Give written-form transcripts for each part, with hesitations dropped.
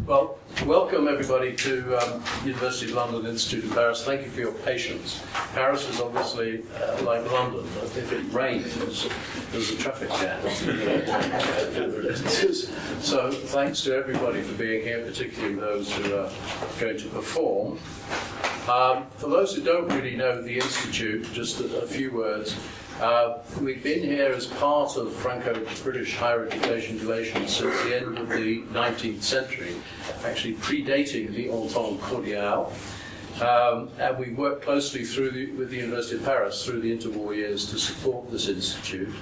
Well, welcome everybody to University of London Institute in Paris. Thank you for your patience. Paris is obviously like London. If it rains, there's a traffic jam. So thanks to everybody for being here, particularly those who are going to perform. For those who don't really know the Institute, just a few words. We've been here as part of Franco-British higher education relations since the end of the 19th century, actually predating the Entente Cordiale. And we worked closely with the University of Paris through the interwar years to support this institute.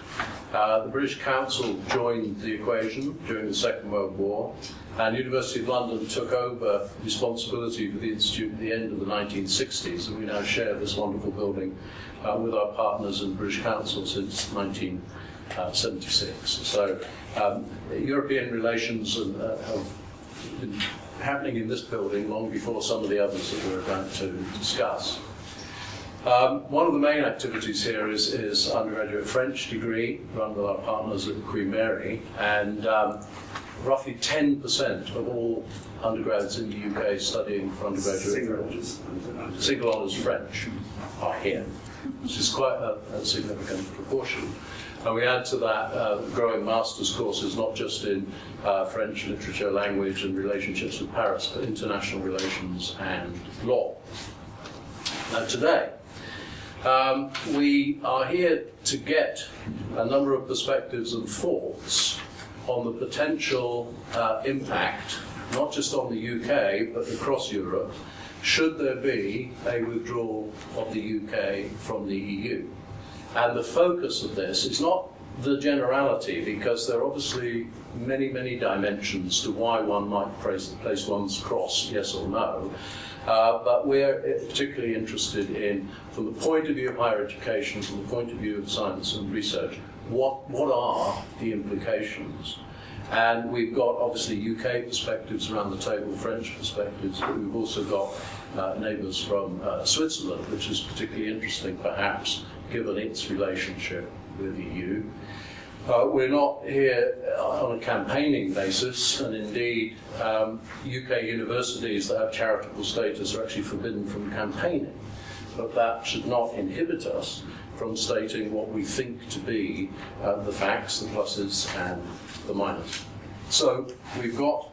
The British Council joined the equation during the Second World War, and the University of London took over responsibility for the institute at the end of the 1960s, and we now share this wonderful building with our partners in the British Council since 1976. So European relations have been happening in this building long before some of the others that we're about to discuss. One of the main activities here is undergraduate French degree run with our partners at Queen Mary, and roughly 10% of all undergrads in the UK studying for undergraduate single honours French are here, which is quite a significant proportion. And we add to that growing master's courses, not just in French literature, language and relationships with Paris, but international relations and law. Now today, we are here to get a number of perspectives and thoughts on the potential impact, not just on the UK, but across Europe, should there be a withdrawal of the UK from the EU. And the focus of this is not the generality, because there are obviously many, many dimensions to why one might place one's cross, yes or no. But we're particularly interested in, from the point of view of higher education, from the point of view of science and research, what are the implications? And we've got obviously UK perspectives around the table, French perspectives, but we've also got neighbours from Switzerland, which is particularly interesting perhaps, given its relationship with the EU. We're not here on a campaigning basis, and indeed UK universities that have charitable status are actually forbidden from campaigning. But that should not inhibit us from stating what we think to be the facts, the pluses and the minus. So we've got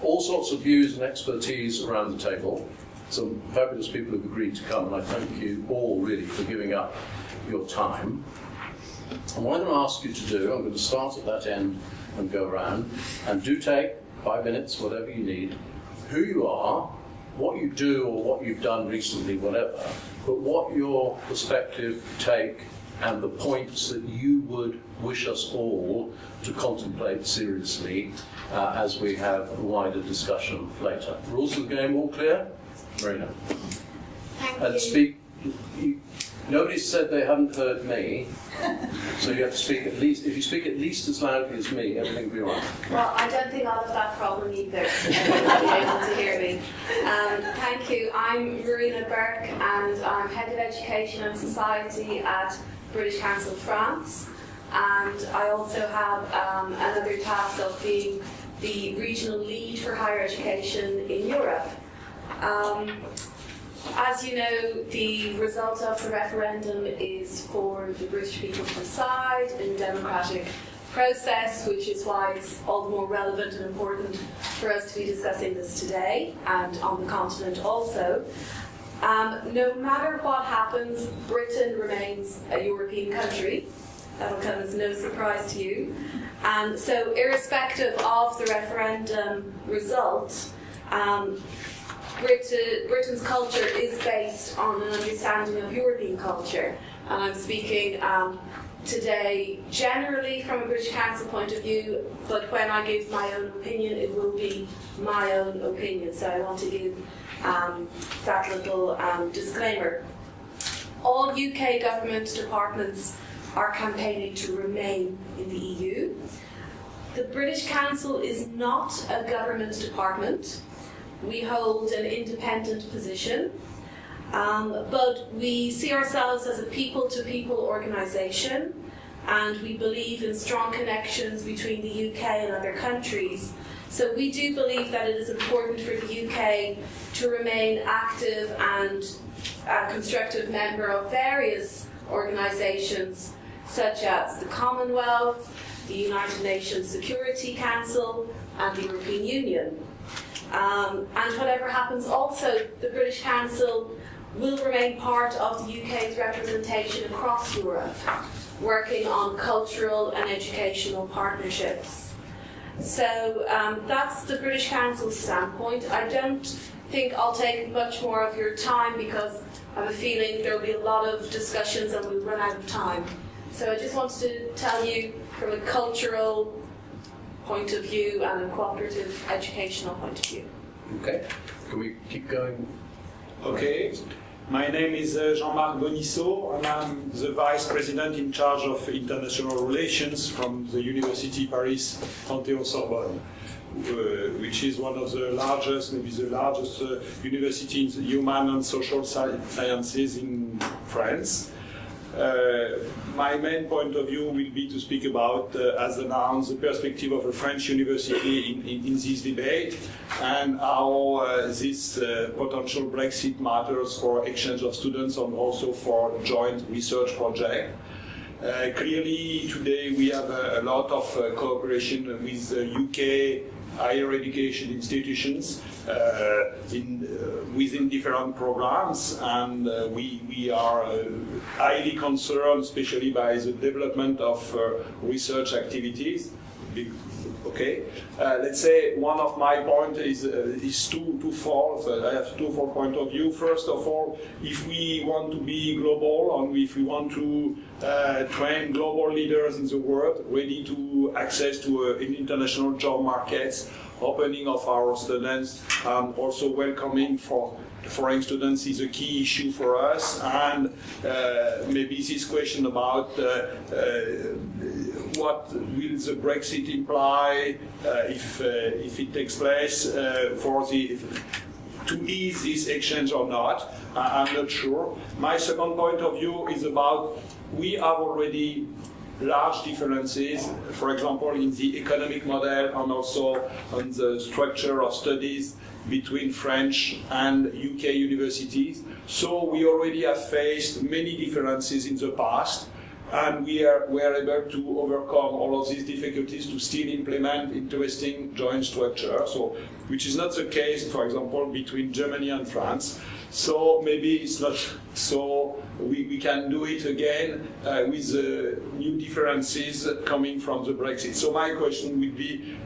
all sorts of views and expertise around the table. Some fabulous people have agreed to come, and I thank you all really for giving up your time. And what I'm going to ask you to do, I'm going to start at that end and go around, and do take 5 minutes, whatever you need, who you are, what you do or what you've done recently, whatever, but what your perspective, take, and the points that you would wish us all to contemplate seriously as we have a wider discussion later. Rules of the game all clear? Marina. Thank and you. Speak. Nobody said they haven't heard me, so you have to speak at least. If you speak at least as loudly as me, everything will be all right. Well, I don't think I'll have that problem either. Everyone will be able to hear me. Thank you. I'm Marina Burke, and I'm Head of Education and Society at British Council France. And I also have another task of being the regional lead for higher education in Europe. As you know, the result of the referendum is for the British people to decide in a democratic process, which is why it's all the more relevant and important for us to be discussing this today, and on the continent also. No matter what happens, Britain remains a European country. That'll come as no surprise to you. And so irrespective of the referendum result, Britain's culture is based on an understanding of European culture. And I'm speaking today generally from a British Council point of view, but when I give my own opinion, it will be my own opinion. So I want to give that little disclaimer. All UK government departments are campaigning to remain in the EU. The British Council is not a government department. We hold an independent position, but we see ourselves as a people-to-people organisation, and we believe in strong connections between the UK and other countries. So we do believe that it is important for the UK to remain active and a constructive member of various organisations such as the Commonwealth, the United Nations Security Council and the European Union. And whatever happens also, the British Council will remain part of the UK's representation across Europe, working on cultural and educational partnerships. So that's the British Council's standpoint. I don't think I'll take much more of your time because I have a feeling there will be a lot of discussions and we'll run out of time. So I just wanted to tell you from a cultural point of view and a cooperative educational point of view. Okay, can we keep going? Okay, my name is Jean-Marc and I'm the Vice President in charge of International Relations from the University Paris Panthéon-Sorbonne, which is one of the largest, maybe the largest university in the human and social sciences in France. My main point of view will be to speak about, as announced, the perspective of a French university in this debate and how this potential Brexit matters for exchange of students and also for joint research project. Clearly, today we have a lot of cooperation with UK higher education institutions within different programs, and we are highly concerned, especially by the development of research activities. Okay, let's say one of my points is twofold. I have twofold point of view. First of all, if we want to be global and if we want to train global leaders in the world, ready to access to international job markets, opening of our students, and also welcoming for foreign students is a key issue for us. And maybe this question about what will the Brexit imply if it takes place to ease this exchange or not, I'm not sure. My second point of view is about we have already large differences, for example, in the economic model and also on the structure of studies between French and UK universities. So we already have faced many differences in the past, and we are able to overcome all of these difficulties to still implement interesting joint structure, so which is not the case, for example, between Germany and France. So maybe it's not so we can do it again with new differences coming from the Brexit. So my question would be,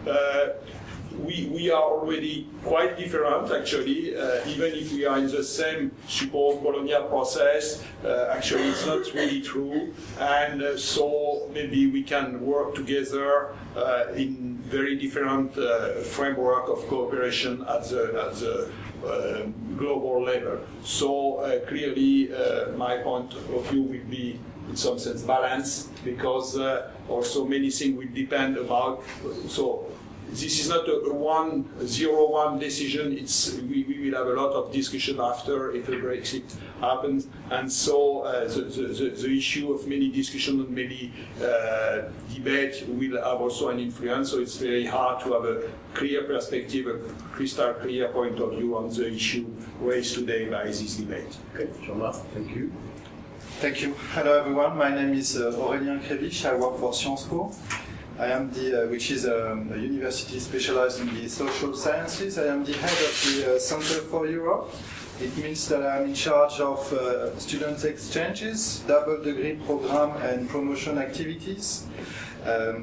we are already quite different, actually, even if we are in the same supposed Bologna process. Actually, it's not really true, and so maybe we can work together in very different framework of cooperation at the global level. So clearly, my point of view will be, in some sense, balanced, because also many things will depend about. So this is not a 1-0-1 decision. We will have a lot of discussion after if a Brexit happens, and so the issue of many discussion and many debate will have also an influence. So it's very hard to have a clear perspective, a crystal clear point of view on the issue raised today by this debate. Okay, Jean-Marc, thank you. Thank you. Hello everyone. My name is Aurélien Krevich. I work for Sciences Po. I am which is a university specialized in the social sciences. I am the head of the Center for Europe. It means that I am in charge of student exchanges, double degree program and promotion activities.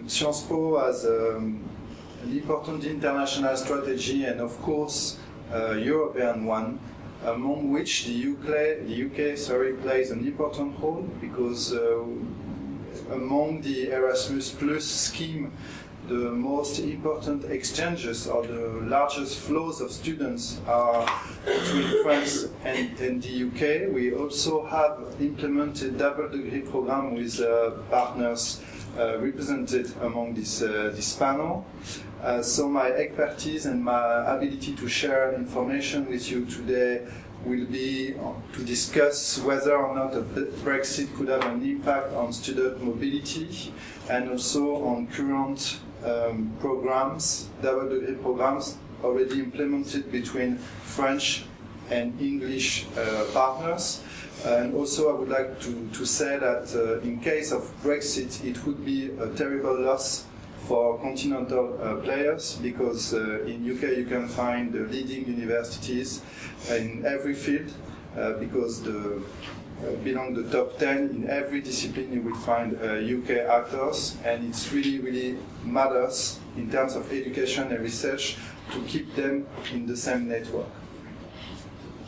Sciences Po has an important international strategy and of course European one, among which the UK plays an important role, because among the Erasmus Plus scheme, the most important exchanges or the largest flows of students are between France and the UK. We also have implemented double degree program with partners represented among this panel. So my expertise and my ability to share information with you today will be to discuss whether or not a Brexit could have an impact on student mobility and also on current programs, double degree programs already implemented between French and English partners. And also I would like to say that in case of Brexit, it would be a terrible loss for continental players, because in UK you can find the leading universities in every field, because belong the top 10 in every discipline. You will find UK actors, and it's really matters in terms of education and research to keep them in the same network.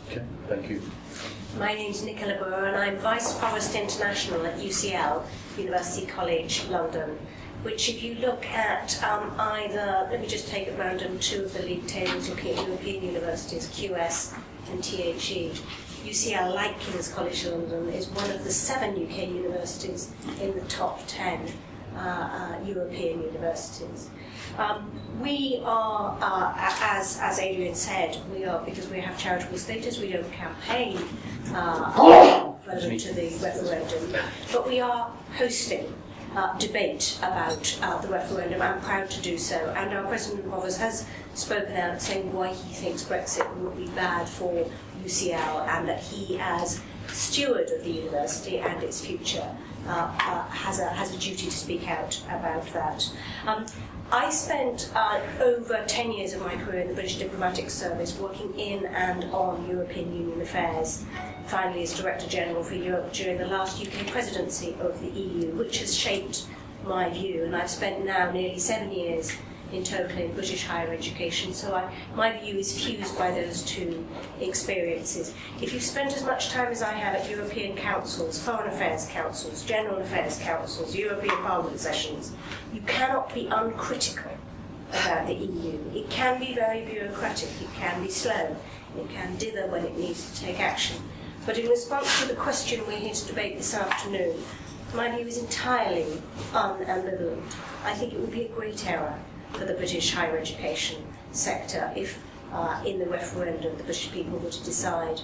Okay, thank you. My name's Nicola Brewer and I'm Vice Provost International at UCL, University College London, which if you look at either, let me just take at random two of the league tables looking at European universities, QS and THE, UCL, like King's College London, is one of the 7 UK universities in the top 10 European universities. We are, as Adrian said, we are, because we have charitable status, we don't campaign relevant to the referendum, but we are hosting debate about the referendum. I'm proud to do so, and our President of Office has spoken out saying why he thinks Brexit would be bad for UCL, and that he, as steward of the university and its future, has a duty to speak out about that. I spent over 10 years of my career in the British Diplomatic Service working in and on European Union affairs, finally as Director General for Europe during the last UK presidency of the EU, which has shaped my view, and I've spent now nearly 7 years in total in British higher education, so my view is fused by those two experiences. If you've spent as much time as I have at European councils, foreign affairs councils, general affairs councils, European Parliament sessions, you cannot be uncritical about the EU. It can be very bureaucratic, it can be slow, it can dither when it needs to take action. But in response to the question we're here to debate this afternoon, my view is entirely unambivalent. I think it would be a great error for the British higher education sector if in the referendum the British people were to decide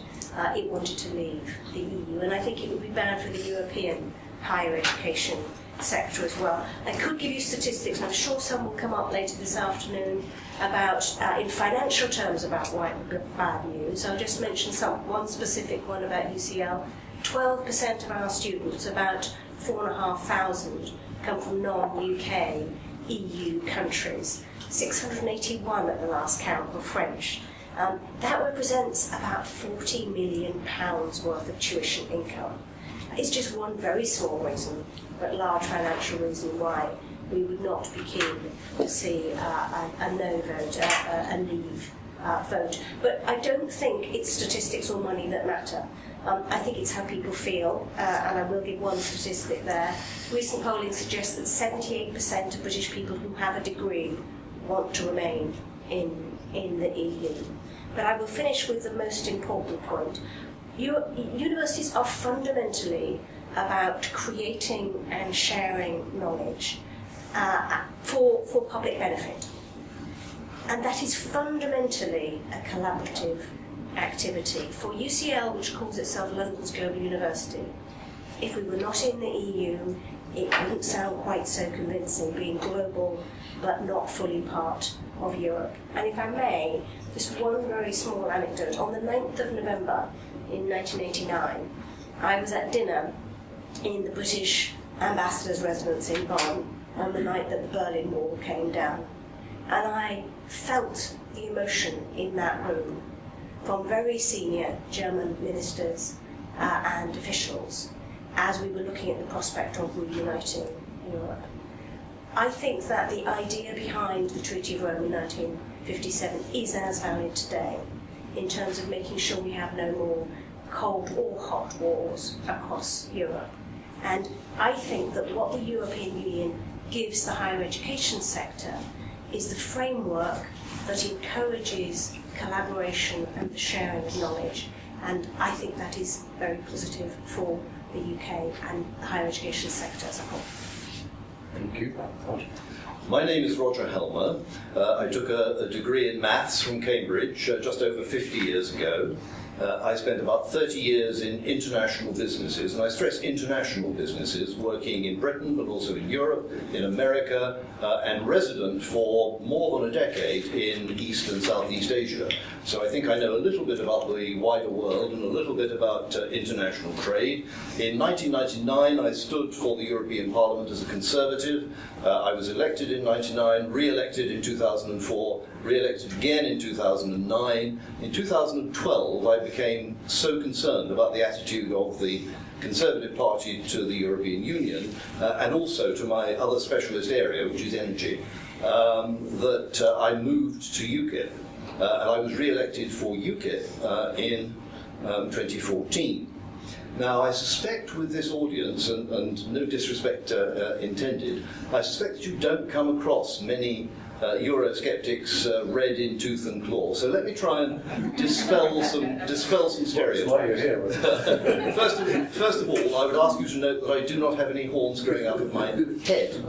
it wanted to leave the EU, and I think it would be bad for the European higher education sector as well. I could give you statistics, and I'm sure some will come up later this afternoon about, in financial terms, about why it would be bad news. I'll just mention one specific one about UCL. 12% of our students, about 4,500, come from non-UK EU countries. 681 at the last count were French. That represents about £40 million worth of tuition income. It's just one very small reason, but large financial reason why we would not be keen to see a no vote, a leave vote. But I don't think it's statistics or money that matter. I think it's how people feel, and I will give one statistic there. Recent polling suggests that 78% of British people who have a degree want to remain in the EU. But I will finish with the most important point. Universities are fundamentally about creating and sharing knowledge for public benefit. And that is fundamentally a collaborative activity. For UCL, which calls itself London's Global University, if we were not in the EU, it wouldn't sound quite so convincing, being global but not fully part of Europe. And if I may, just one very small anecdote. On the 9th of November in 1989, I was at dinner in the British ambassador's residence in Bonn on the night that the Berlin Wall came down. And I felt the emotion in that room from very senior German ministers and officials as we were looking at the prospect of reuniting Europe. I think that the idea behind the Treaty of Rome in 1957 is as valid today in terms of making sure we have no more cold or hot wars across Europe. And I think that what the European Union gives the higher education sector is the framework that encourages collaboration and the sharing of knowledge. And I think that is very positive for the UK and the higher education sector as a whole. Thank you. My name is Roger Helmer. I took a degree in maths from Cambridge just over 50 years ago. I spent about 30 years in international businesses, and I stress international businesses, working in Britain, but also in Europe, in America, and resident for more than a decade in East and Southeast Asia. So I think I know a little bit about the wider world and a little bit about international trade. In 1999, I stood for the European Parliament as a Conservative. I was elected in 1999, re-elected in 2004, re-elected again in 2009. In 2012, I became so concerned about the attitude of the Conservative Party to the European Union, and also to my other specialist area, which is energy, that I moved to UKIP. And I was re-elected for UKIP in 2014. Now, I suspect with this audience, and no disrespect intended, I suspect that you don't come across many Eurosceptics red in tooth and claw. So let me try and dispel some stereotypes. That's why you're here. First of all, I would ask you to note that I do not have any horns growing out of my head.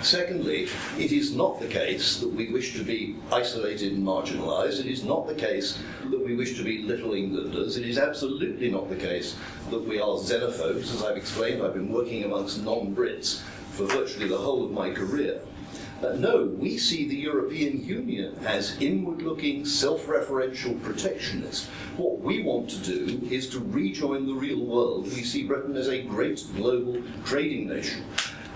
Secondly, it is not the case that we wish to be isolated and marginalised. It is not the case that we wish to be little Englanders. It is absolutely not the case that we are xenophobes. As I've explained, I've been working amongst non-Brits for virtually the whole of my career. No, we see the European Union as inward-looking, self-referential protectionist. What we want to do is to rejoin the real world. We see Britain as a great global trading nation.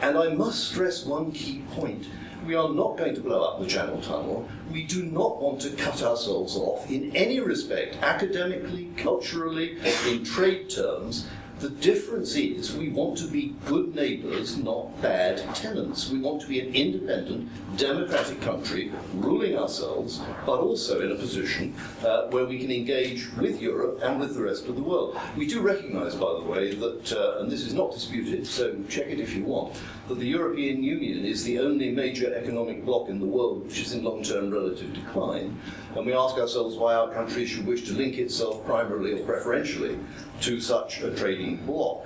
And I must stress one key point. We are not going to blow up the Channel Tunnel. We do not want to cut ourselves off in any respect, academically, culturally, in trade terms. The difference is we want to be good neighbours, not bad tenants. We want to be an independent, democratic country, ruling ourselves, but also in a position where we can engage with Europe and with the rest of the world. We do recognise, by the way, that, and this is not disputed, so check it if you want, that the European Union is the only major economic bloc in the world which is in long-term relative decline. And we ask ourselves why our country should wish to link itself primarily or preferentially to such a trading bloc.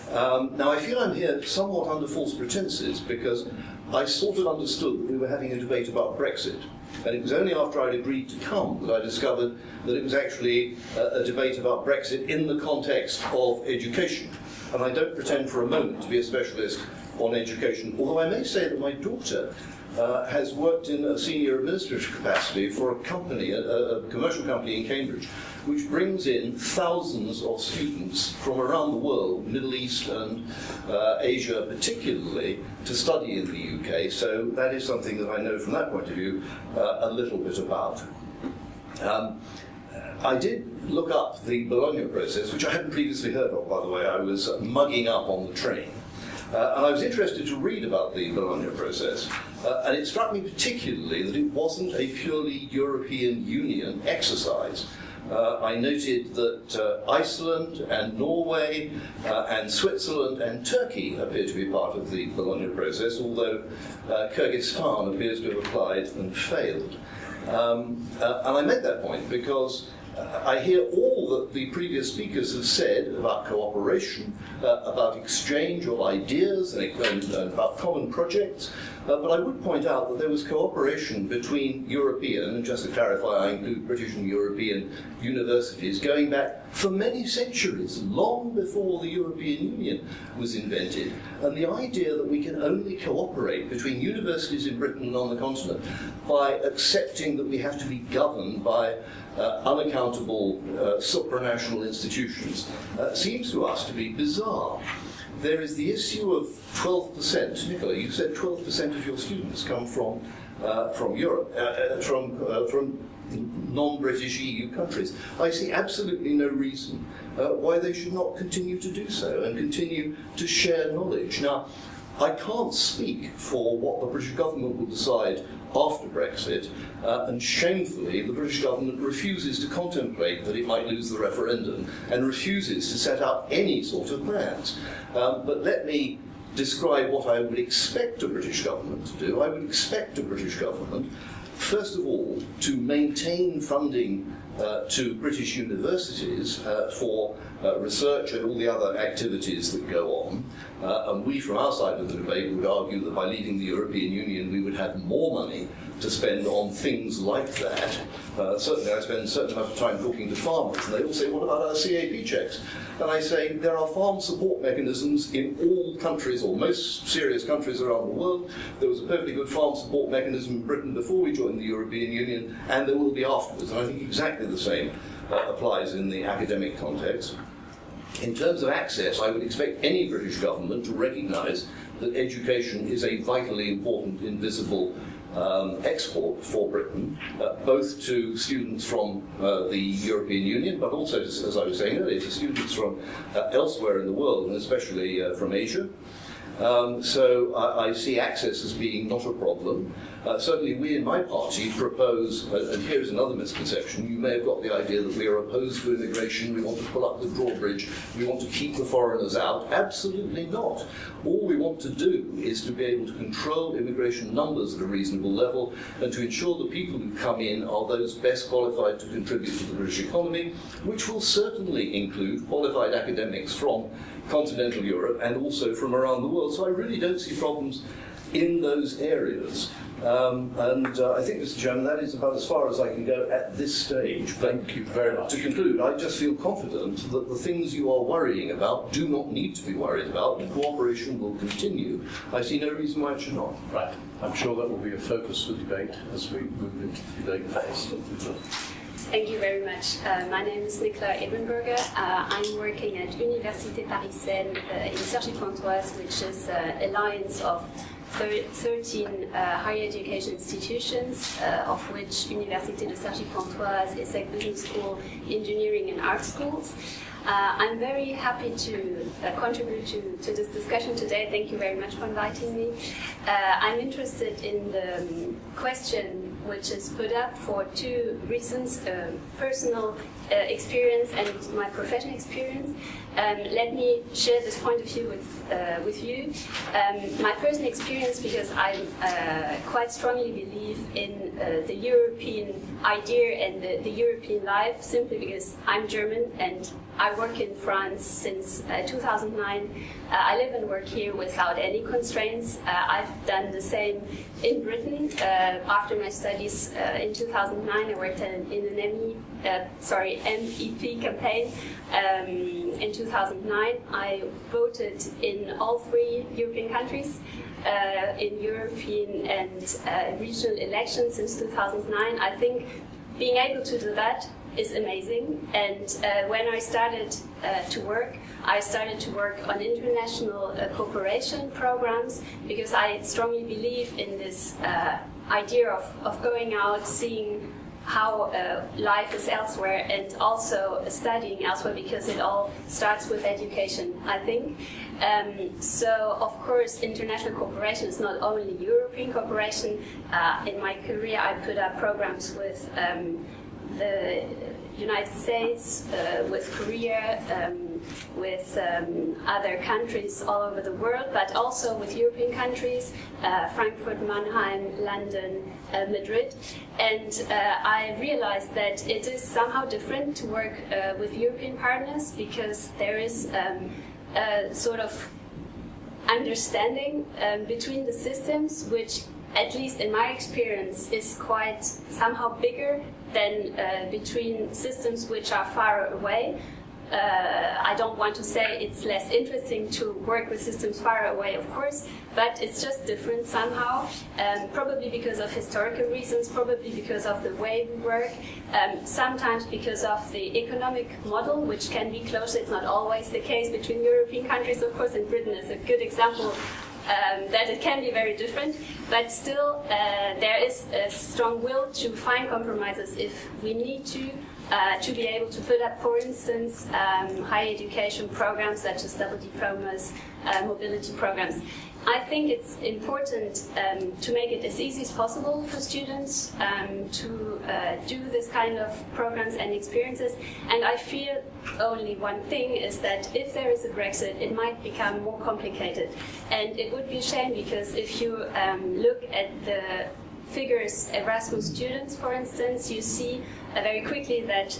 Now, I feel I'm here somewhat under false pretenses because I sort of understood that we were having a debate about Brexit. And it was only after I'd agreed to come that I discovered that it was actually a debate about Brexit in the context of education. And I don't pretend for a moment to be a specialist on education, although I may say that my daughter has worked in a senior administrative capacity for a company, a commercial company in Cambridge, which brings in thousands of students from around the world, Middle East and Asia particularly, to study in the UK. So that is something that I know from that point of view a little bit about. I did look up the Bologna process, which I hadn't previously heard of, by the way. I was mugging up on the train. And I was interested to read about the Bologna process, and it struck me particularly that it wasn't a purely European Union exercise. I noted that Iceland and Norway and Switzerland and Turkey appear to be part of the Bologna process, although Kyrgyzstan appears to have applied and failed. And I make that point because I hear all that the previous speakers have said about cooperation, about exchange of ideas and about common projects, but I would point out that there was cooperation between European, and just to clarify, I include British and European universities, going back for many centuries, long before the European Union was invented. And the idea that we can only cooperate between universities in Britain and on the continent by accepting that we have to be governed by unaccountable supranational institutions seems to us to be bizarre. There is the issue of 12%. Nicola, you said 12% of your students come from Europe, from non-British EU countries. I see absolutely no reason why they should not continue to do so and continue to share knowledge. Now, I can't speak for what the British government will decide after Brexit, and shamefully the British government refuses to contemplate that it might lose the referendum and refuses to set out any sort of plans. But let me describe what I would expect a British government to do. I would expect a British government, first of all, to maintain funding to British universities for research and all the other activities that go on. And we, from our side of the debate, would argue that by leaving the European Union, we would have more money to spend on things like that. Certainly, I spend a certain amount of time talking to farmers, and they all say, what about our CAP checks? And I say, there are farm support mechanisms in all countries, or most serious countries around the world. There was a perfectly good farm support mechanism in Britain before we joined the European Union, and there will be afterwards. And I think exactly the same applies in the academic context. In terms of access, I would expect any British government to recognise that education is a vitally important, invisible export for Britain, both to students from the European Union, but also, as I was saying earlier, to students from elsewhere in the world, and especially from Asia. So I see access as being not a problem. Certainly we in my party propose, and here's another misconception, you may have got the idea that we are opposed to immigration, we want to pull up the drawbridge, we want to keep the foreigners out. Absolutely not. All we want to do is to be able to control immigration numbers at a reasonable level and to ensure the people who come in are those best qualified to contribute to the British economy, which will certainly include qualified academics from continental Europe and also from around the world. So I really don't see problems in those areas. I think, Mr. Chairman, that is about as far as I can go at this stage. Thank you very much. To conclude, I just feel confident that the things you are worrying about do not need to be worried about, and cooperation will continue. I see no reason why it should not. Right. I'm sure that will be a focus for debate as we move into the debate phase. Thank you very much. My name is Nicola Ebenberger. I'm working at Université Paris-Seine in Cergy-Pontoise, which is an alliance of 13 higher education institutions, of which Université de Cergy-Pontoise, ESSEC Business School, Engineering and Art Schools. I'm very happy to contribute to this discussion today. Thank you very much for inviting me. I'm interested in the question which is put up for two reasons, personal experience and my professional experience. Let me share this point of view with you. My personal experience, because I quite strongly believe in the European idea and the European life, simply because I'm German and I work in France since 2009. I live and work here without any constraints. I've done the same in Britain. After my studies in 2009, I worked in an MEP campaign. In 2009, I voted in all 3 European countries in European and regional elections since 2009. I think being able to do that is amazing. And when I started to work, I started to work on international cooperation programs, because I strongly believe in this idea of going out, seeing how life is elsewhere, and also studying elsewhere, because it all starts with education, I think. So, of course, international cooperation is not only European cooperation. In my career, I put up programs with the United States, with Korea, with other countries all over the world, but also with European countries, Frankfurt, Mannheim, London, Madrid. And I realized that it is somehow different to work with European partners, because there is a sort of understanding between the systems, which, at least in my experience, is quite somehow bigger than between systems which are far away. I don't want to say it's less interesting to work with systems far away, of course, but it's just different somehow, probably because of historical reasons, probably because of the way we work, sometimes because of the economic model, which can be closer. It's not always the case between European countries, of course, and Britain is a good example that it can be very different, but still there is a strong will to find compromises if we need to be able to put up, for instance, higher education programs such as double diplomas, mobility programs. I think it's important to make it as easy as possible for students to do this kind of programs and experiences. And I fear only one thing is that if there is a Brexit, it might become more complicated. And it would be a shame, because if you look at the figures Erasmus students, for instance, you see very quickly that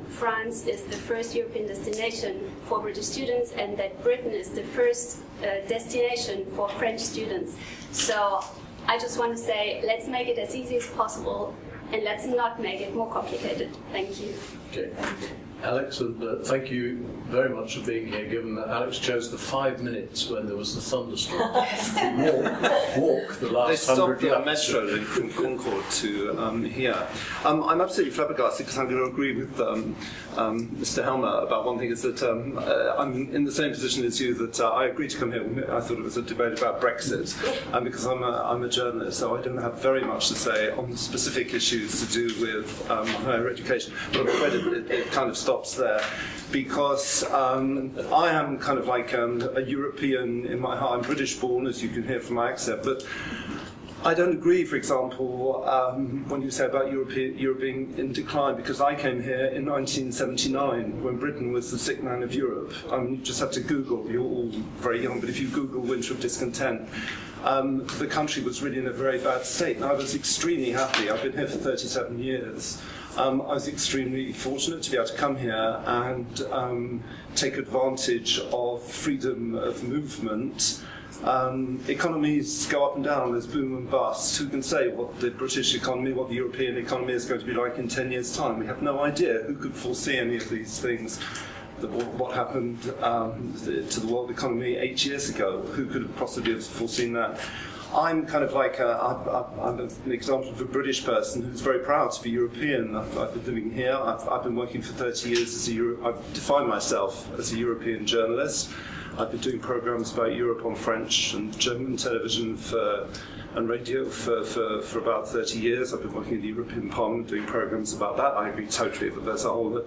France is the first European destination for British students and that Britain is the first destination for French students. So I just want to say, let's make it as easy as possible and let's not make it more complicated. Thank you. Okay. Alex, and thank you very much for being here, given that Alex chose the 5 minutes when there was the thunderstorm. walk the They last 100 stopped the laps. metro from Concord to here. I'm absolutely flabbergasted because I'm going to agree with Mr. Helmer about one thing, is that I'm in the same position as you, that I agreed to come here. I thought it was a debate about Brexit, because I'm a journalist, so I don't have very much to say on specific issues to do with higher education. But I'm afraid it kind of stops there, because I am kind of like a European in my heart. I'm British born, as you can hear from my accent, but I don't agree, for example, when you say about Europe being in decline, because I came here in 1979 when Britain was the sick man of Europe. You just have to Google, you're all very young, but if you Google Winter of Discontent, the country was really in a very bad state, and I was extremely happy. I've been here for 37 years. I was extremely fortunate to be able to come here and take advantage of freedom of movement. Economies go up and down, there's boom and bust. Who can say what the British economy, what the European economy is going to be like in 10 years' time? We have no idea. Who could foresee any of these things? What happened to the world economy 8 years ago? Who could have possibly have foreseen that? I'm kind of like I'm an example of a British person who's very proud to be European. I've been living here. I've been working for 30 years as I've defined myself as a European journalist. I've been doing programs about Europe on French and German television and radio for about 30 years. I've been working in the European Parliament doing programs about that. I agree totally that there's a whole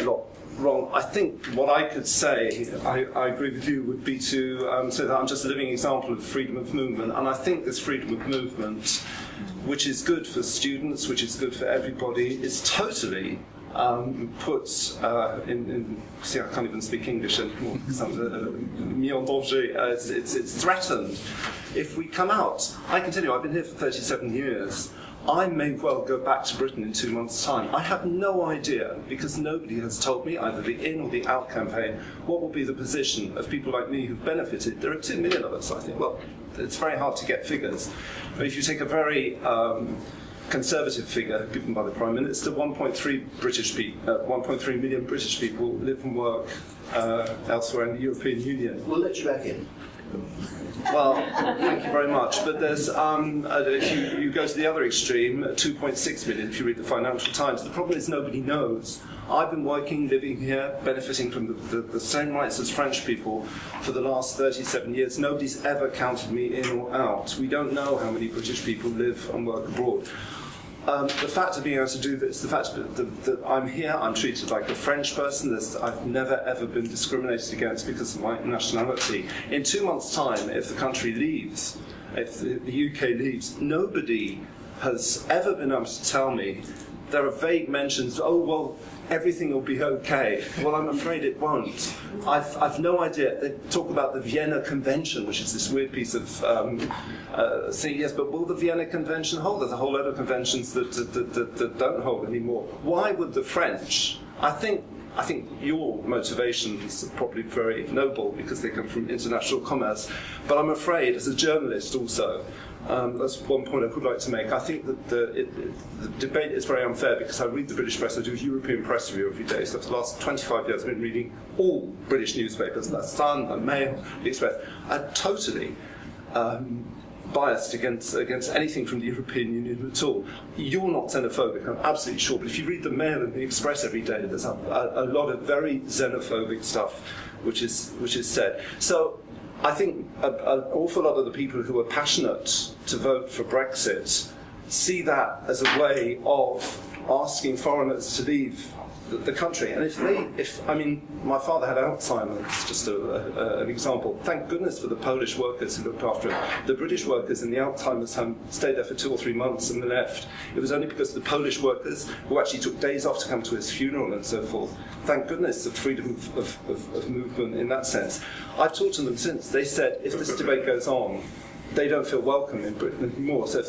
lot wrong. I think what I could say, I agree with you, would be to say that I'm just a living example of freedom of movement, and I think this freedom of movement, which is good for students, which is good for everybody, is totally puts in see, I can't even speak English anymore because I'm mis en danger. It's threatened. If we come out, I can tell you, I've been here for 37 years. I may well go back to Britain in 2 months' time. I have no idea, because nobody has told me, either the in or the out campaign, what will be the position of people like me who've benefited. There are 2 million of us, I think. Well, it's very hard to get figures. But if you take a very conservative figure given by the Prime Minister, 1.3 million British people live and work elsewhere in the European Union. We'll let you back in. Well, thank you very much. But there's, if you go to the other extreme, 2.6 million if you read the Financial Times. The problem is nobody knows. I've been working, living here, benefiting from the same rights as French people for the last 37 years. Nobody's ever counted me in or out. We don't know how many British people live and work abroad. The fact of being able to do this, the fact that I'm here, I'm treated like a French person. I've never ever been discriminated against because of my nationality. In 2 months' time, if the country leaves, if the UK leaves, nobody has ever been able to tell me. There are vague mentions, oh, well, everything will be okay. Well, I'm afraid it won't. I've no idea. They talk about the Vienna Convention, which is this weird piece of saying, yes, but will the Vienna Convention hold? There's a whole lot of conventions that don't hold anymore. Why would the French? I think your motivations are probably very noble because they come from international commerce, but I'm afraid, as a journalist also, that's one point I would like to make. I think that the debate is very unfair because I read the British press. I do a European press review every day. So for the last 25 years I've been reading all British newspapers, the Sun, the Mail, the Express. I'm totally biased against anything from the European Union at all. You're not xenophobic, I'm absolutely sure, but if you read the Mail and the Express every day, there's a lot of very xenophobic stuff which is said. So I think an awful lot of the people who are passionate to vote for Brexit see that as a way of asking foreigners to leave the country. And I mean, my father had Alzheimer's, just an example. Thank goodness for the Polish workers who looked after him. The British workers in the Alzheimer's home stayed there for 2 or 3 months and left. It was only because the Polish workers, who actually took days off to come to his funeral and so forth, thank goodness for freedom of movement in that sense. I've talked to them since. They said, if this debate goes on, they don't feel welcome in Britain anymore. So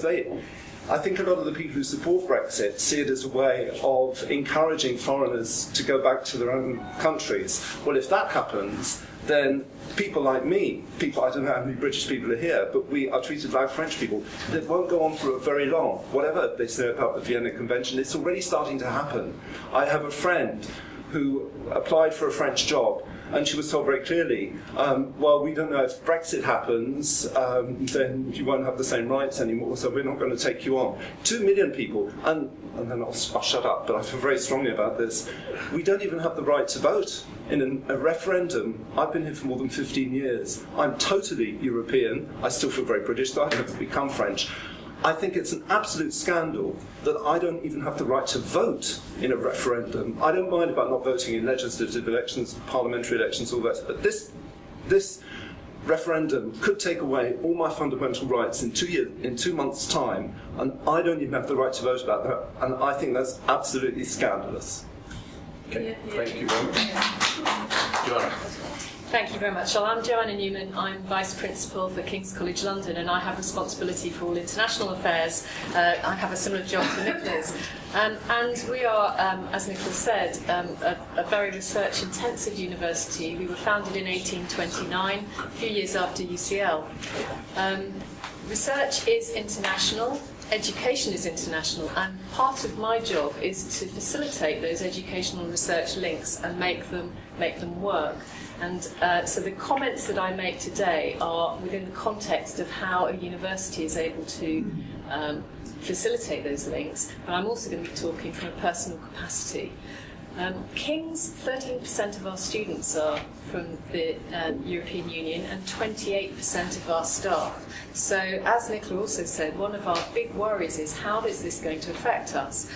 I think a lot of the people who support Brexit see it as a way of encouraging foreigners to go back to their own countries. Well, if that happens, then people like me, I don't know how many British people are here, but we are treated like French people. It won't go on for very long. Whatever they say about the Vienna Convention, it's already starting to happen. I have a friend who applied for a French job, and she was told very clearly, well, we don't know if Brexit happens, then you won't have the same rights anymore, so we're not going to take you on. 2 million people, and then I'll shut up, but I feel very strongly about this. We don't even have the right to vote in a referendum. I've been here for more than 15 years. I'm totally European. I still feel very British, though I've never become French. I think it's an absolute scandal that I don't even have the right to vote in a referendum. I don't mind about not voting in legislative elections, parliamentary elections, all that, but this referendum could take away all my fundamental rights in 2 months' time, and I don't even have the right to vote about that, and I think that's absolutely scandalous. Okay, thank you very much. Joanna. Thank you very much. Well, I'm Joanna Newman. I'm Vice Principal for King's College London, and I have responsibility for all international affairs. I have a similar job to Nicola's. And we are, as Nicola said, a very research-intensive university. We were founded in 1829, a few years after UCL. Research is international. Education is international, and part of my job is to facilitate those educational research links and make them work. And so the comments that I make today are within the context of how a university is able to facilitate those links, but I'm also going to be talking from a personal capacity. King's, 13% of our students are from the European Union and 28% of our staff. So, as Nicola also said, one of our big worries is how is this going to affect us?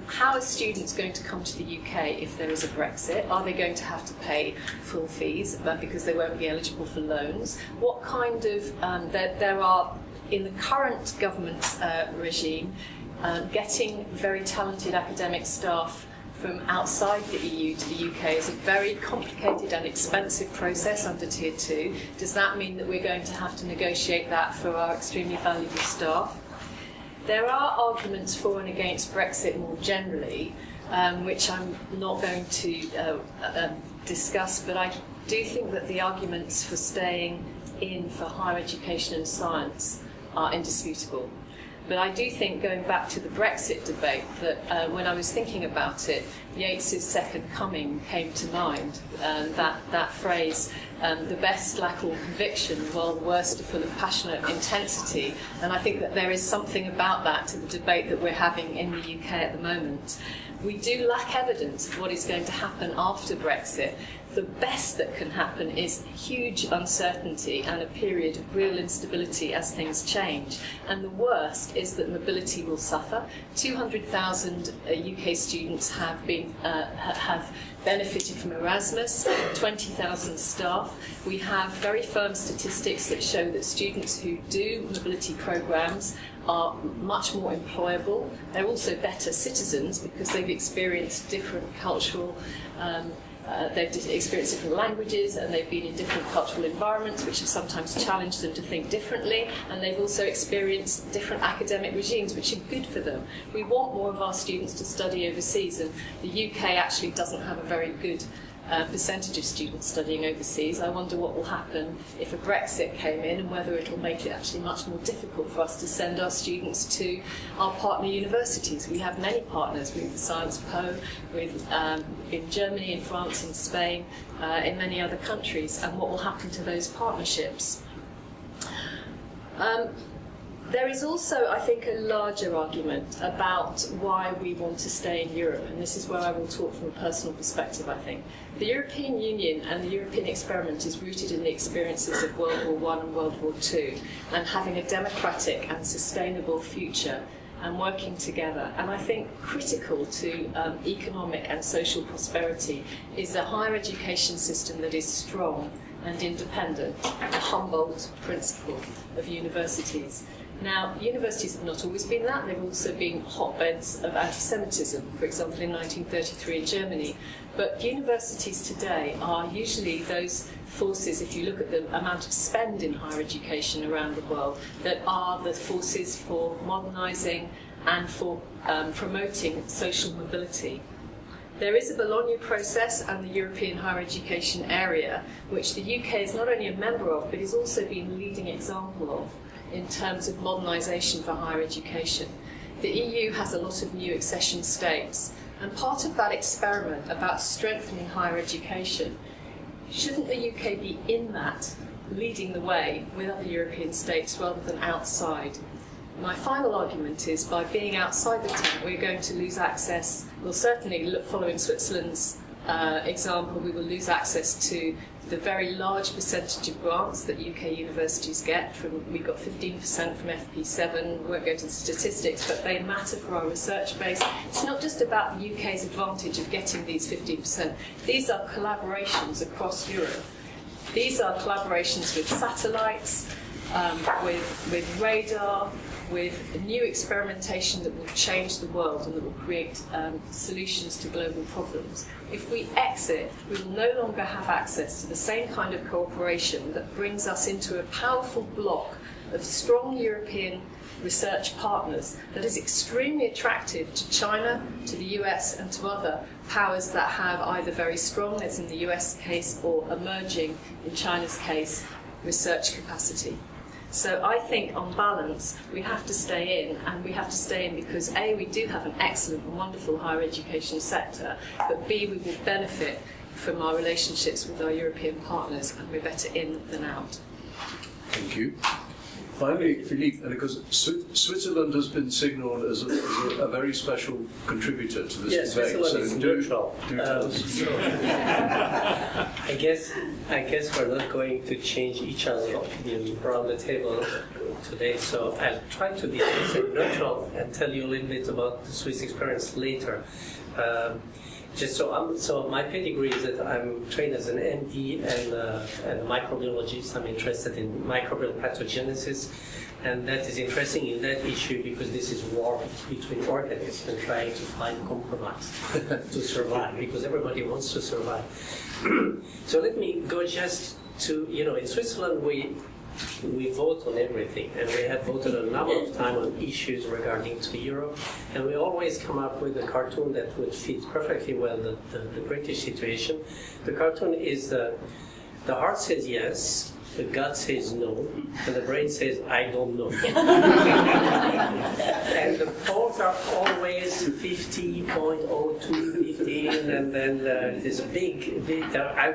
How are students going to come to the UK if there is a Brexit? Are they going to have to pay full fees because they won't be eligible for loans? What kind of, there are, in the current government regime, getting very talented academic staff from outside the EU to the UK is a very complicated and expensive process under Tier 2. Does that mean that we're going to have to negotiate that for our extremely valuable staff? There are arguments for and against Brexit more generally, which I'm not going to discuss, but I do think that the arguments for staying in for higher education and science are indisputable. But I do think, going back to the Brexit debate, that when I was thinking about it, Yeats's Second Coming came to mind. That phrase, the best lack all conviction, while the worst are full of passionate intensity. And I think that there is something about that to the debate that we're having in the UK at the moment. We do lack evidence of what is going to happen after Brexit. The best that can happen is huge uncertainty and a period of real instability as things change. And the worst is that mobility will suffer. 200,000 UK students have benefited from Erasmus, 20,000 staff. We have very firm statistics that show that students who do mobility programmes are much more employable. They're also better citizens because they've experienced different cultural they've experienced different languages, and they've been in different cultural environments which have sometimes challenged them to think differently, and they've also experienced different academic regimes which are good for them. We want more of our students to study overseas, and the UK actually doesn't have a very good percentage of students studying overseas. I wonder what will happen if a Brexit came in, and whether it will make it actually much more difficult for us to send our students to our partner universities. We have many partners with the Sciences Po, with in Germany, in France, in Spain, in many other countries, and what will happen to those partnerships. There is also, I think, a larger argument about why we want to stay in Europe, and this is where I will talk from a personal perspective, I think. The European Union and the European experiment is rooted in the experiences of World War I and World War II, and having a democratic and sustainable future and working together. And I think critical to economic and social prosperity is a higher education system that is strong and independent, the Humboldt principle of universities. Now, universities have not always been that. They've also been hotbeds of anti-Semitism, for example, in 1933 in Germany. But universities today are usually those forces, if you look at the amount of spend in higher education around the world, that are the forces for modernising and for promoting social mobility. There is a Bologna process and the European higher education area, which the UK is not only a member of, but is also been a leading example of in terms of modernisation for higher education. The EU has a lot of new accession states, and part of that experiment about strengthening higher education, shouldn't the UK be in that, leading the way with other European states rather than outside? My final argument is by being outside the tent, we're going to lose access. Well, certainly following Switzerland's example, we will lose access to the very large percentage of grants that UK universities get. We've got 15% from FP7, we won't go to the statistics, but they matter for our research base. It's not just about the UK's advantage of getting these 15%. These are collaborations across Europe. These are collaborations with satellites, with radar, with new experimentation that will change the world and that will create solutions to global problems. If we exit, we will no longer have access to the same kind of cooperation that brings us into a powerful bloc of strong European research partners that is extremely attractive to China, to the US and to other powers that have either very strong, as in the US case, or emerging, in China's case, research capacity. So I think, on balance, we have to stay in, and we have to stay in because A, we do have an excellent and wonderful higher education sector, but B, we will benefit from our relationships with our European partners, and we're better in than out. Thank you. Finally, Philippe, because Switzerland has been signalled as a very special contributor to this debate. Switzerland is neutral. Do tell us. I guess we're not going to change each other's opinion around the table today, so I'll try to be neutral and tell you a little bit about the Swiss experience later. So my pedigree is that I'm trained as an MD and a microbiologist. I'm interested in microbial pathogenesis, and that is interesting in that issue because this is war between organisms and trying to find compromise to survive, because everybody wants to survive. So let me go just to, in Switzerland we vote on everything, and we have voted a number of times on issues regarding to Europe, and we always come up with a cartoon that would fit perfectly well the British situation. The cartoon is the heart says yes, the gut says no, and the brain says I don't know. And the polls are always 50.02, 15, and then this big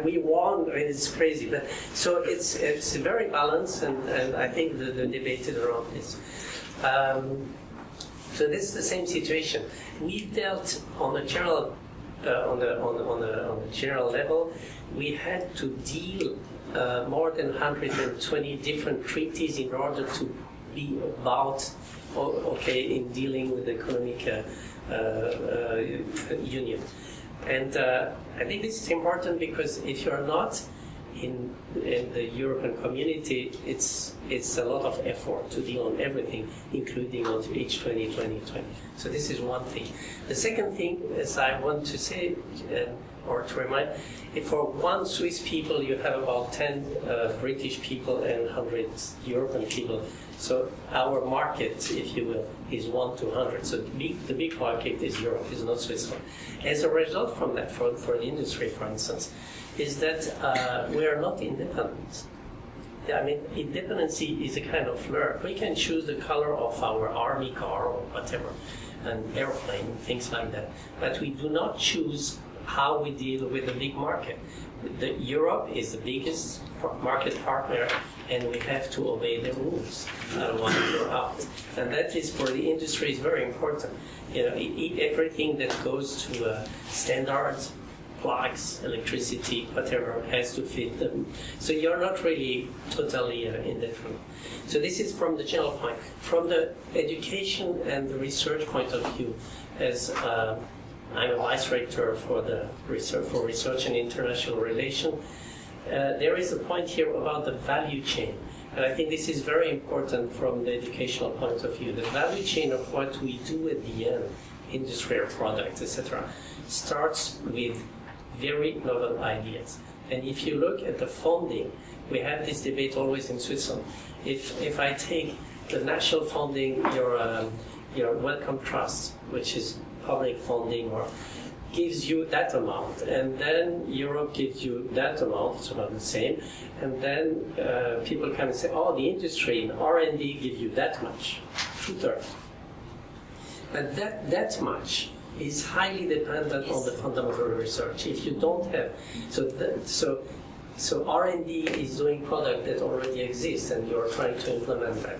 we won. It's crazy, but so it's very balanced, and I think the debate is around this. So this is the same situation. We dealt on a general on the general level. We had to deal more than 120 different treaties in order to be about in dealing with the economic union. And I think this is important because if you're not in the European community, it's a lot of effort to deal on everything, including on each 2020. So this is one thing. The second thing is I want to say, or to remind, for one Swiss people you have about 10 British people and 100 European people. So our market, if you will, is 1 to 100. So the big market is Europe, is not Switzerland. As a result from that, for the industry, for instance, is that we are not independent. I mean, independency is a kind of flirt. We can choose the color of our army car or whatever, an airplane, things like that. But we do not choose how we deal with the big market. Europe is the biggest market partner, and we have to obey the rules otherwise we're out. And that is for the industry is very important. Everything that goes to standards, plugs, electricity, whatever, has to fit them. So you're not really totally independent. So this is from the general point. From the education and the research point of view, as I'm a vice rector for research and international relations. There is a point here about the value chain. And I think this is very important from the educational point of view. The value chain of what we do at the end, industrial products, etc., starts with very novel ideas. And if you look at the funding, we have this debate always in Switzerland. If I take the national funding, your Wellcome Trust, which is public funding, or gives you that amount, and then Europe gives you that amount, it's about the same, and then people come and say, oh, the industry in R&D give you that much, 2/3. But that much is highly dependent on the fundamental research. If you don't have, so R&D is doing product that already exists, and you're trying to implement that.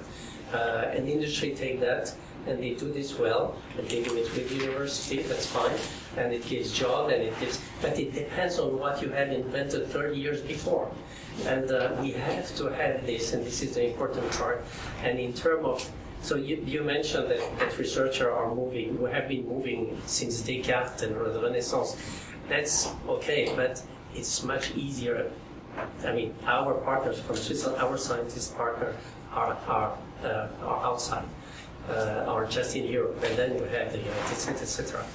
And industry take that, and they do this well, and they do it with university, that's fine, and it gives job, and it gives, but it depends on what you had invented 30 years before. And we have to have this, and this is the important part. And in terms of, so you mentioned that researchers are moving, we have been moving since Descartes and the Renaissance. That's okay, but it's much easier. I mean, our partners from Switzerland, our scientist partners are outside, are just in Europe, and then you have the United States, etc.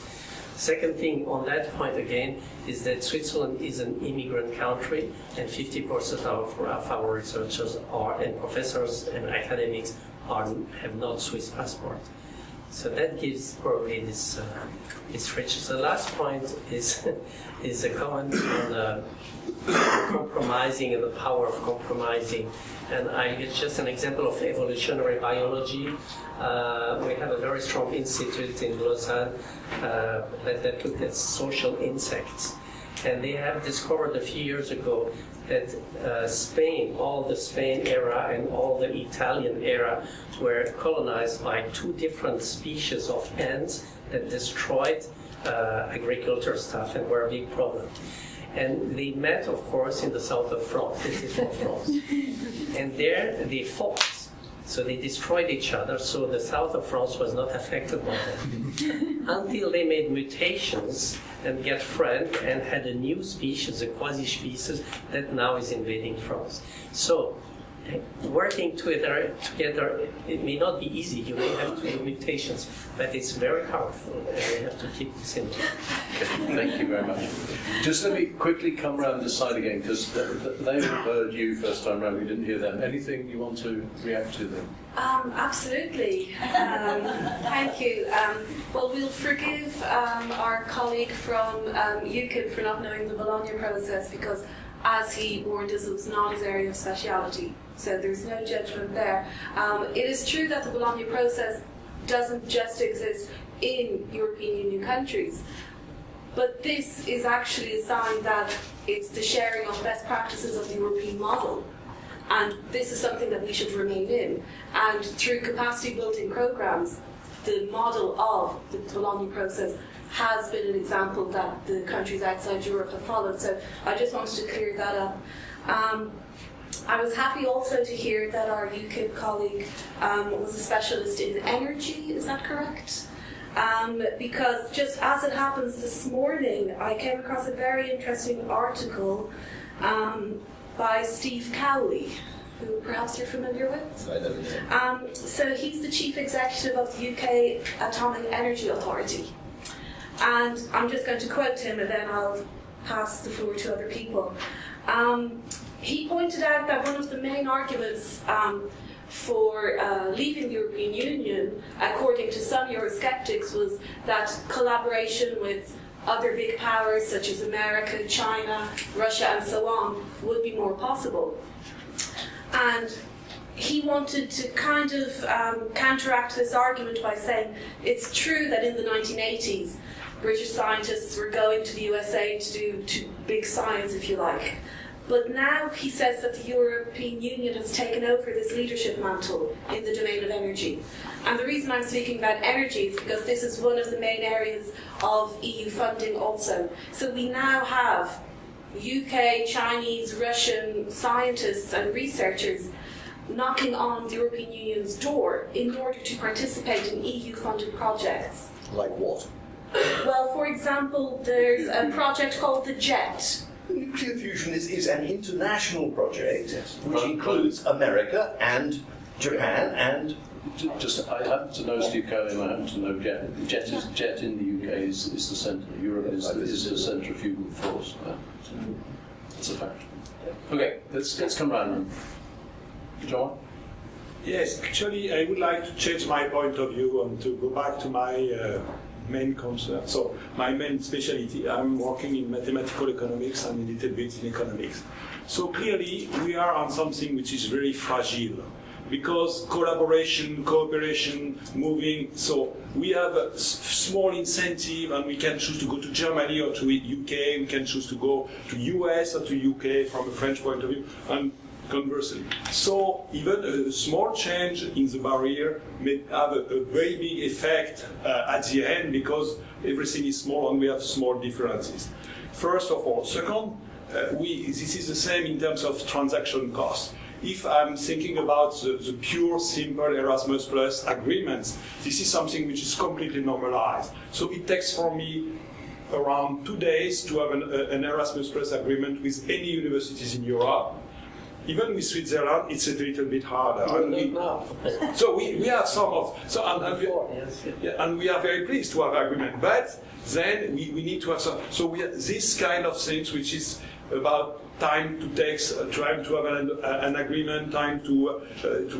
Second thing on that point again is that Switzerland is an immigrant country, and 50% of our researchers are, and professors and academics have not Swiss passport. So that gives probably this richness. The last point is a comment on compromising and the power of compromising. And it's just an example of evolutionary biology. We have a very strong institute in Lausanne that looked at social insects. And they have discovered a few years ago that Spain, all the Spain era and all the Italian era were colonized by two different species of ants that destroyed agriculture stuff and were a big problem. And they met, of course, in the south of France. This is from France. And there they fought. So they destroyed each other, so the south of France was not affected by them. Until they made mutations and got friends and had a new species, a quasi-species, that now is invading France. So working together, it may not be easy. You may have to do mutations, but it's very powerful, and we have to keep this in mind. Thank you very much. Just let me quickly come round this side again, because they heard you first time round, we didn't hear them. Anything you want to react to them? Absolutely. Thank you. Well, we'll forgive our colleague from UKIP for not knowing the Bologna process, because as he warned us, it was not his area of speciality. So there's no judgment there. It is true that the Bologna process doesn't just exist in European Union countries, but this is actually a sign that it's the sharing of best practices of the European model. And this is something that we should remain in. And through capacity building programs, the model of the Bologna process has been an example that the countries outside Europe have followed. So I just wanted to clear that up. I was happy also to hear that our UKIP colleague was a specialist in energy, is that correct? Because just as it happens this morning, I came across a very interesting article by Steve Cowley, who perhaps you're familiar with. I know. So he's the chief executive of the UK Atomic Energy Authority. And I'm just going to quote him, and then I'll pass the floor to other people. He pointed out that one of the main arguments for leaving the European Union, according to some Eurosceptics, was that collaboration with other big powers such as America, China, Russia, and so on would be more possible. And he wanted to kind of counteract this argument by saying it's true that in the 1980s, British scientists were going to the USA to do big science, if you like. But now he says that the European Union has taken over this leadership mantle in the domain of energy. And the reason I'm speaking about energy is because this is one of the main areas of EU funding also. So we now have UK, Chinese, Russian scientists and researchers knocking on the European Union's door in order to participate in EU-funded projects. Like what? Well, for example, there's a project called the JET, nuclear fusion is an international project which Right. includes America and Japan and Just, I happen to know Steve Kelly, and I happen to know Jet in the UK is the centre. Europe is the centrifugal force. It's a fact. Okay, let's come round then. John? Yes, actually, I would like to change my point of view and to go back to my main concern. So, my main specialty, I'm working in mathematical economics and a little bit in economics. So, clearly, we are on something which is very fragile because collaboration, cooperation, moving. So, we have a small incentive and we can choose to go to Germany or to UK, we can choose to go to US or to UK from a French point of view. And conversely. So even a small change in the barrier may have a very big effect at the end because everything is small and we have small differences. First of all. Second, this is the same in terms of transaction costs. If I'm thinking about the pure, simple Erasmus Plus agreements, this is something which is completely normalized. So it takes for me around 2 days to have an Erasmus Plus agreement with any universities in Europe. Even with Switzerland, it's a little bit harder. So we have some of, and we are very pleased to have agreement. But then we need to have some. So we have this kind of things, which is about time to take, time to have an agreement, time to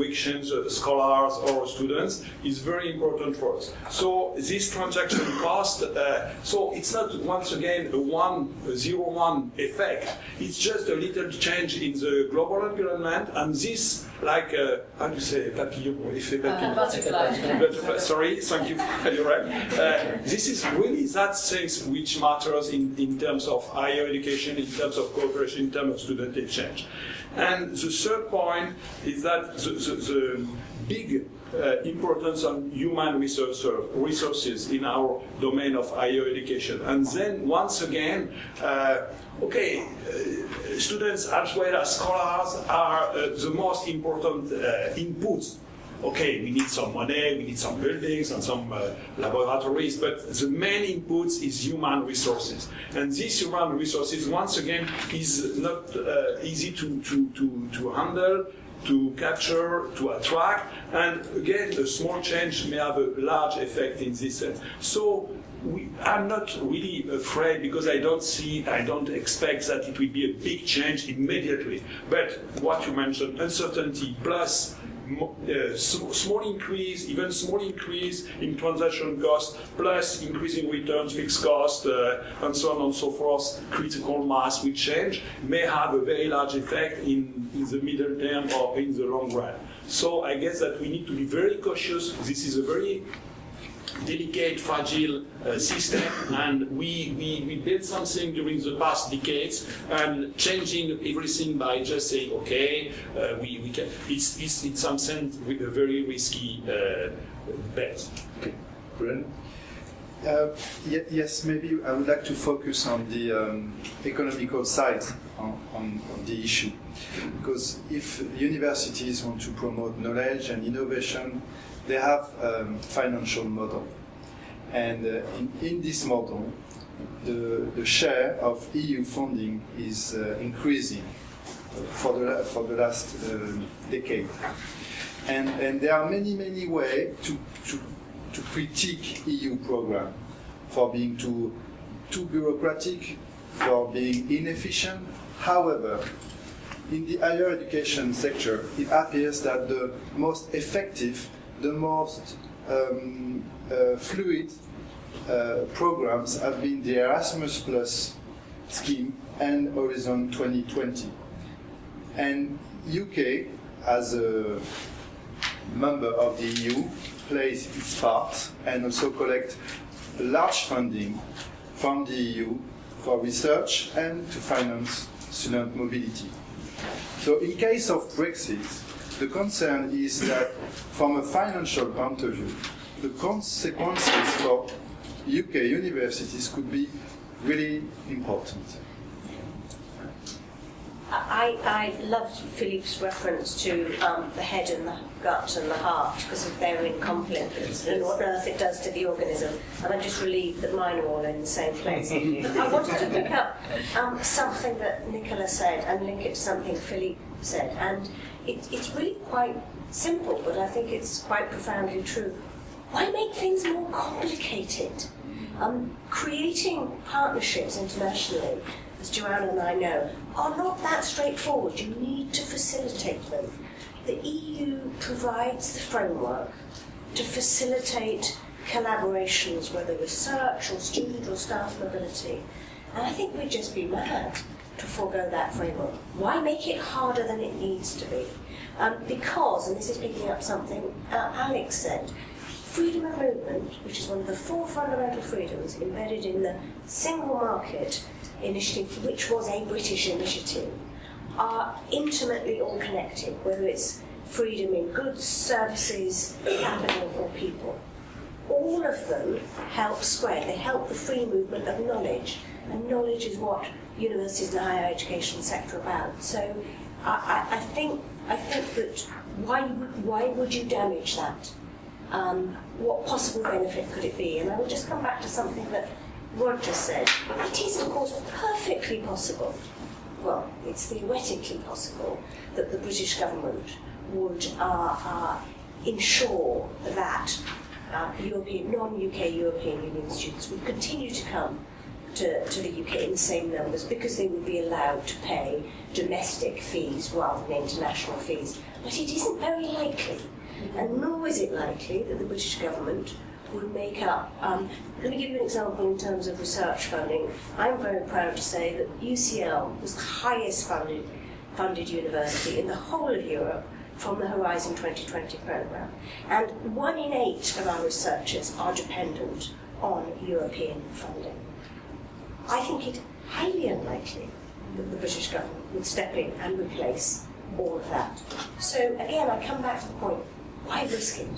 exchange scholars or students is very important for us. So this transaction cost, so it's not once again a 0-1 effect. It's just a little change in the global environment, and this, like how do you say, papillon, effet papillon. Butterfly. Sorry, thank you. You're right. This is really that things which matters in terms of higher education, in terms of cooperation, in terms of student exchange. And the third point is that the big importance on human resources in our domain of higher education. And then once again, students as well as scholars are the most important inputs. Okay, we need some money, we need some buildings and some laboratories, but the main inputs is human resources. And these human resources, once again, is not easy to handle, to capture, to attract, and again, a small change may have a large effect in this sense. So I'm not really afraid because I don't expect that it will be a big change immediately. But what you mentioned, uncertainty plus small increase in transaction cost, plus increasing returns, fixed cost, and so on and so forth, critical mass with change, may have a very large effect in the middle term or in the long run. So I guess that we need to be very cautious. This is a very delicate, fragile system, and we built something during the past decades, and changing everything by just saying, okay, we can. It's in some sense a very risky bet. Okay, Bryn? Yes, maybe I would like to focus on the economical side on the issue, because if universities want to promote knowledge and innovation, they have a financial model, and in this model, the share of EU funding is increasing for the last decade, and there are many ways to critique EU program for being too bureaucratic, for being inefficient. However, in the higher education sector, it appears that the most effective, the most fluid programs have been the Erasmus Plus scheme and Horizon 2020. And UK, as a member of the EU, plays its part and also collect large funding from the EU for research and to finance student mobility. So in case of Brexit, the concern is that from a financial point of view, the consequences for UK universities could be really important. I loved Philippe's reference to the head and the gut and the heart, because if they're in conflict, and what on earth it does to the organism. And I'm just relieved that mine are all in the same place. I wanted to pick up something that Nicola said and link it to something Philippe said. And it's really quite simple, but I think it's quite profoundly true. Why make things more complicated? Creating partnerships internationally, as Joanna and I know, are not that straightforward. You need to facilitate them. The EU provides the framework to facilitate collaborations, whether research or student or staff mobility. And I think we'd just be mad to forego that framework. Why make it harder than it needs to be? Because, and this is picking up something Alex said, freedom of movement, which is one of the 4 fundamental freedoms embedded in the single market initiative, which was a British initiative, are intimately all connected, whether it's freedom in goods, services, capital or people. All of them help spread. They help the free movement of knowledge, and knowledge is what universities and the higher education sector are about. So I think that why would you damage that? What possible benefit could it be? And I will just come back to something that Roger said. It is, of course, perfectly possible, well, it's theoretically possible, that the British government would ensure that non-UK European Union students would continue to come to the UK in the same numbers, because they would be allowed to pay domestic fees rather than international fees. But it isn't very likely. And nor is it likely that the British government would make up. Let me give you an example in terms of research funding. I'm very proud to say that UCL was the highest funded university in the whole of Europe from the Horizon 2020 programme. And 1 in 8 of our researchers are dependent on European funding. I think it highly unlikely that the British government would step in and replace all of that. So again, I come back to the point. Why risk it?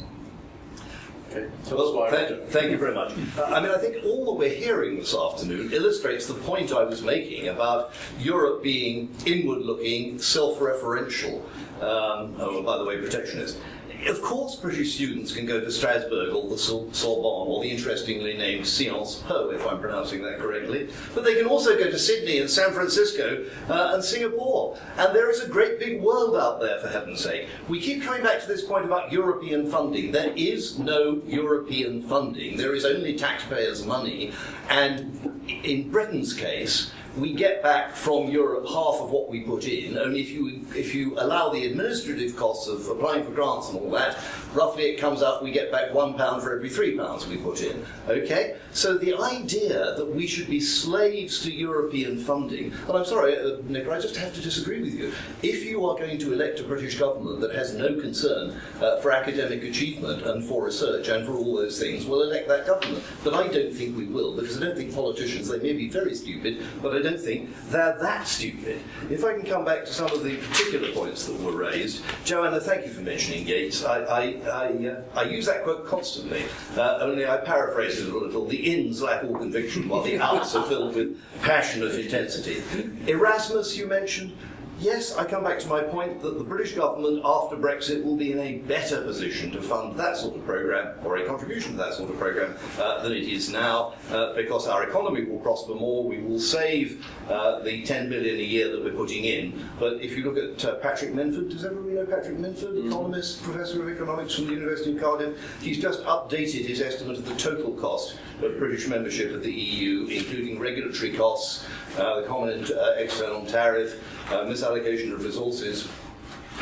Okay. So that's why. Thank you very much. I think all that we're hearing this afternoon illustrates the point I was making about Europe being inward-looking, self-referential, by the way, protectionist. Of course, British students can go to Strasbourg or the Sorbonne or the interestingly named Sciences Po, if I'm pronouncing that correctly, but they can also go to Sydney and San Francisco and Singapore. And there is a great big world out there, for heaven's sake. We keep coming back to this point about European funding. There is no European funding. There is only taxpayers' money. And in Britain's case, we get back from Europe half of what we put in. Only if you allow the administrative costs of applying for grants and all that, roughly it comes out we get back £1 for every £3 we put in. Okay? So the idea that we should be slaves to European funding, and I'm sorry, Nick, I just have to disagree with you. If you are going to elect a British government that has no concern for academic achievement and for research and for all those things, we'll elect that government. But I don't think we will, because I don't think politicians, they may be very stupid, but I don't think they're that stupid. If I can come back to some of the particular points that were raised, Joanna, thank you for mentioning Gates. I use that quote constantly, only I paraphrased it a little. The ins lack all conviction, while the outs are filled with passionate intensity. Erasmus, you mentioned. Yes, I come back to my point that the British government, after Brexit, will be in a better position to fund that sort of programme, or a contribution to that sort of programme, than it is now, because our economy will prosper more, we will save the 10 billion a year that we're putting in. But if you look at Patrick Menford, does everybody know Patrick Menford, economist, Professor of Economics from the University of Cardiff? He's just updated his estimate of the total cost of British membership of the EU, including regulatory costs, the common external tariff, misallocation of resources.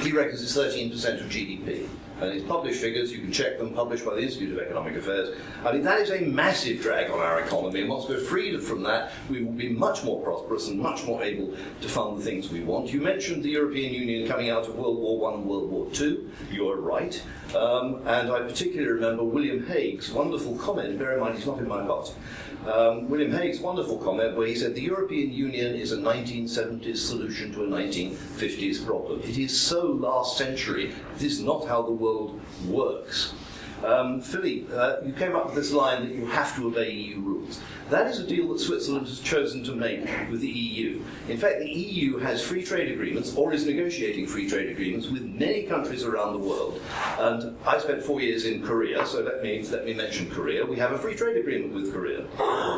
He reckons it's 13% of GDP. And his published figures, you can check them, published by the Institute of Economic Affairs. I mean, that is a massive drag on our economy, and once we're freed from that, we will be much more prosperous and much more able to fund the things we want. You mentioned the European Union coming out of World War I and World War II. You're right. And I particularly remember William Hague's wonderful comment, bear in mind he's not in my party, William Hague's wonderful comment where he said the European Union is a 1970s solution to a 1950s problem. It is so last century. It is not how the world works. Philippe, you came up with this line that you have to obey EU rules. That is a deal that Switzerland has chosen to make with the EU. In fact, the EU has free trade agreements, or is negotiating free trade agreements, with many countries around the world. And I spent 4 years in Korea, so let me mention Korea. We have a free trade agreement with Korea.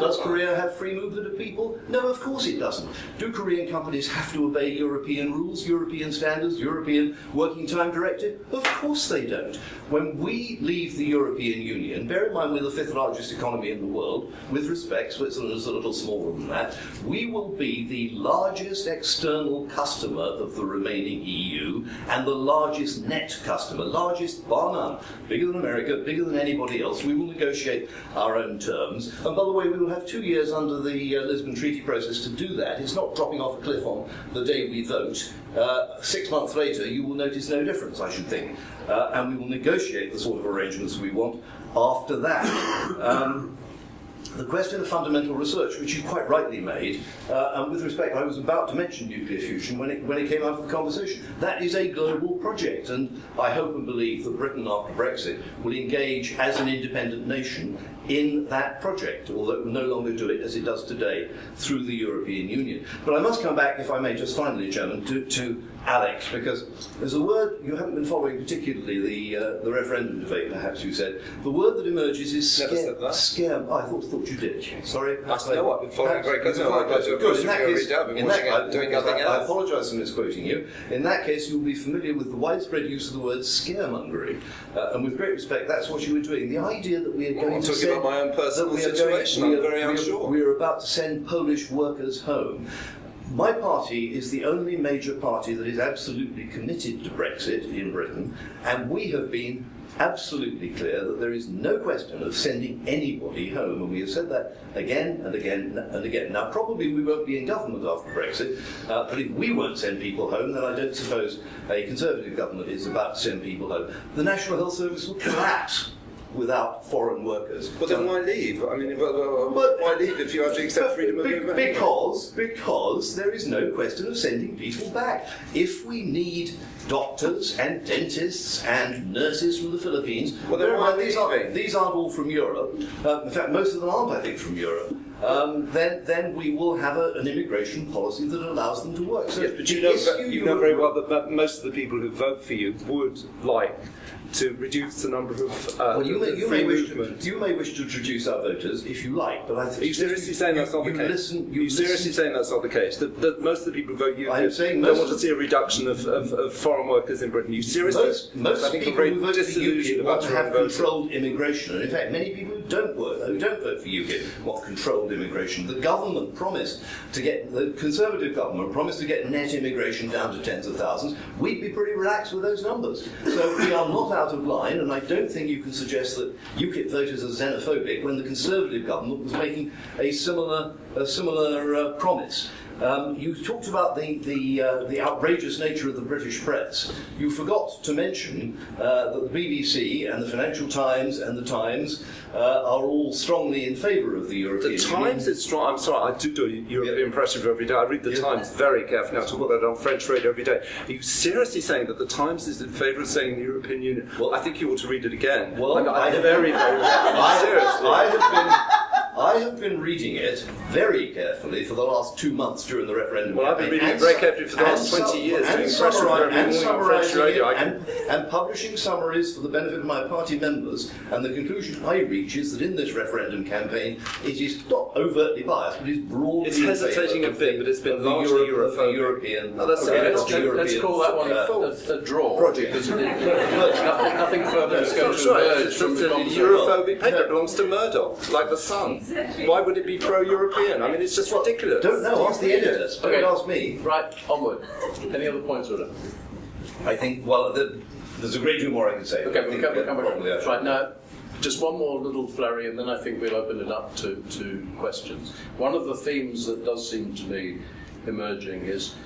Does Korea have free movement of people? No, of course it doesn't. Do Korean companies have to obey European rules, European standards, European Working Time Directive? Of course they don't. When we leave the European Union, bear in mind we're the 5th largest economy in the world, with respect, Switzerland is a little smaller than that, we will be the largest external customer of the remaining EU and the largest net customer, largest bar none, bigger than America, bigger than anybody else. We will negotiate our own terms. And by the way, we will have 2 years under the Lisbon Treaty process to do that. It's not dropping off a cliff on the day we vote. 6 months later, you will notice no difference, I should think. And we will negotiate the sort of arrangements we want after that. The question of fundamental research, which you quite rightly made, and with respect, I was about to mention nuclear fusion when it came out of the conversation. That is a global project, and I hope and believe that Britain, after Brexit, will engage as an independent nation in that project, although it will no longer do it as it does today through the European Union. But I must come back, if I may, just finally, Chairman, to Alex, because there's a word you haven't been following particularly, the referendum debate, perhaps you said. The word that emerges is Never said that. scare. Oh, I thought you did. Sorry. I know I've been following very closely. Good. In that case, doing nothing else. I apologise for misquoting you. In that case, you'll be familiar with the widespread use of the word scaremongering, and with great respect, that's what you were doing. The idea that we are going to send, about my own personal situation. I'm very unsure. We are about to send Polish workers home. My party is the only major party that is absolutely committed to Brexit in Britain, and we have been absolutely clear that there is no question of sending anybody home, and we have said that again and again and again. Now, probably we won't be in government after Brexit, but if we won't send people home, then I don't suppose a Conservative government is about to send people home. The National Health Service will collapse without foreign workers. But then why leave? I mean, why leave if you have to accept freedom of movement? Because there is no question of sending people back. If we need doctors and dentists and nurses from the Philippines, well, then why these aren't all from Europe. In fact, most of them aren't, I think, from Europe. Then we will have an immigration policy that allows them to work. So yes, but you know very well that most of the people who vote for you would like to reduce the number of you may wish to reduce our voters if you like, but I think are you seriously saying that's not the case? Seriously saying that's not the case? That most of the people who vote you don't want to see a reduction of foreign workers in Britain. You seriously? Most people who vote for UKIP want to have controlled immigration, and in fact, many people who don't vote for UKIP want controlled immigration. The government promised to get the Conservative government promised to get net immigration down to tens of thousands. We'd be pretty relaxed with those numbers. So we are not out of line, and I don't think you can suggest that UKIP voters are xenophobic when the Conservative government was making a similar promise. You talked about the outrageous nature of the British press. You forgot to mention that the BBC and the Financial Times and the Times are all strongly in favour of the European Union. The Times is strong. I'm sorry, I do European press review every day. I read the Times very carefully. I talk about that on French radio every day. Are you seriously saying that the Times is in favour of saying the European Union? Well, I think you ought to read it again. Well, seriously. I have been reading it very carefully for the last 2 months during the referendum. Well, I've been reading it very carefully for the last 20 years, doing press review every morning on French radio. And publishing summaries for the benefit of my party members. And the conclusion I reach is that in this referendum campaign, it is not overtly biased, but is broadly it's hesitating a bit, but it's been largely European. Oh, that's okay, let's call that one a draw. Project. Nothing further is going to emerge from the Europhobic paper. It belongs to Murdoch, like the Sun. Exactly. Why would it be pro-European? I mean, it's just ridiculous. Don't know. Ask the editors. Okay. Don't ask me. Right, onward. Any other points, Ruda? I think, well, there's a great deal more I can say. Okay, we'll come back. Right, now, just one more little flurry, and then I think we'll open it up to questions. One of the themes that does seem to me emerging is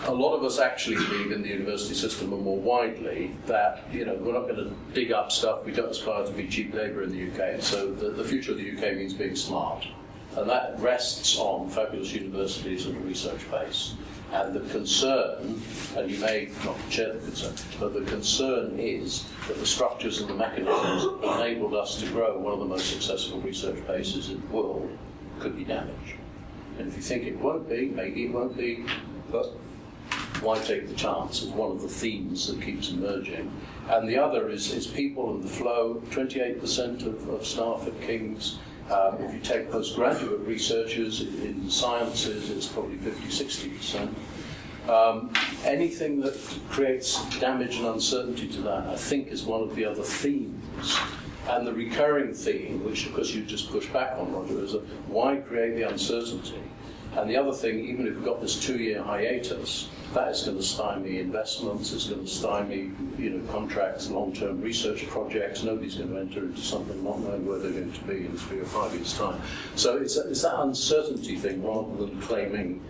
a lot of us actually believe in the university system and more widely that, we're not going to dig up stuff, we don't aspire to be cheap labour in the UK, and so the future of the UK means being smart. And that rests on fabulous universities and a research base. And the concern, and you may not share the concern, but the concern is that the structures and the mechanisms enabled us to grow one of the most successful research bases in the world could be damaged. And if you think it won't be, maybe it won't be, but why take the chance is one of the themes that keeps emerging. And the other is people and the flow. 28% of staff at King's. If you take postgraduate researchers in sciences, it's probably 50-60%. Anything that creates damage and uncertainty to that, I think, is one of the other themes. And the recurring theme, which of course you just pushed back on, Roger, is why create the uncertainty? And the other thing, even if we've got this 2-year hiatus, that is going to stymie investments, it's going to stymie contracts, long-term research projects. Nobody's going to enter into something not knowing where they're going to be in 3 or 5 years' time. So it's that uncertainty thing rather than claiming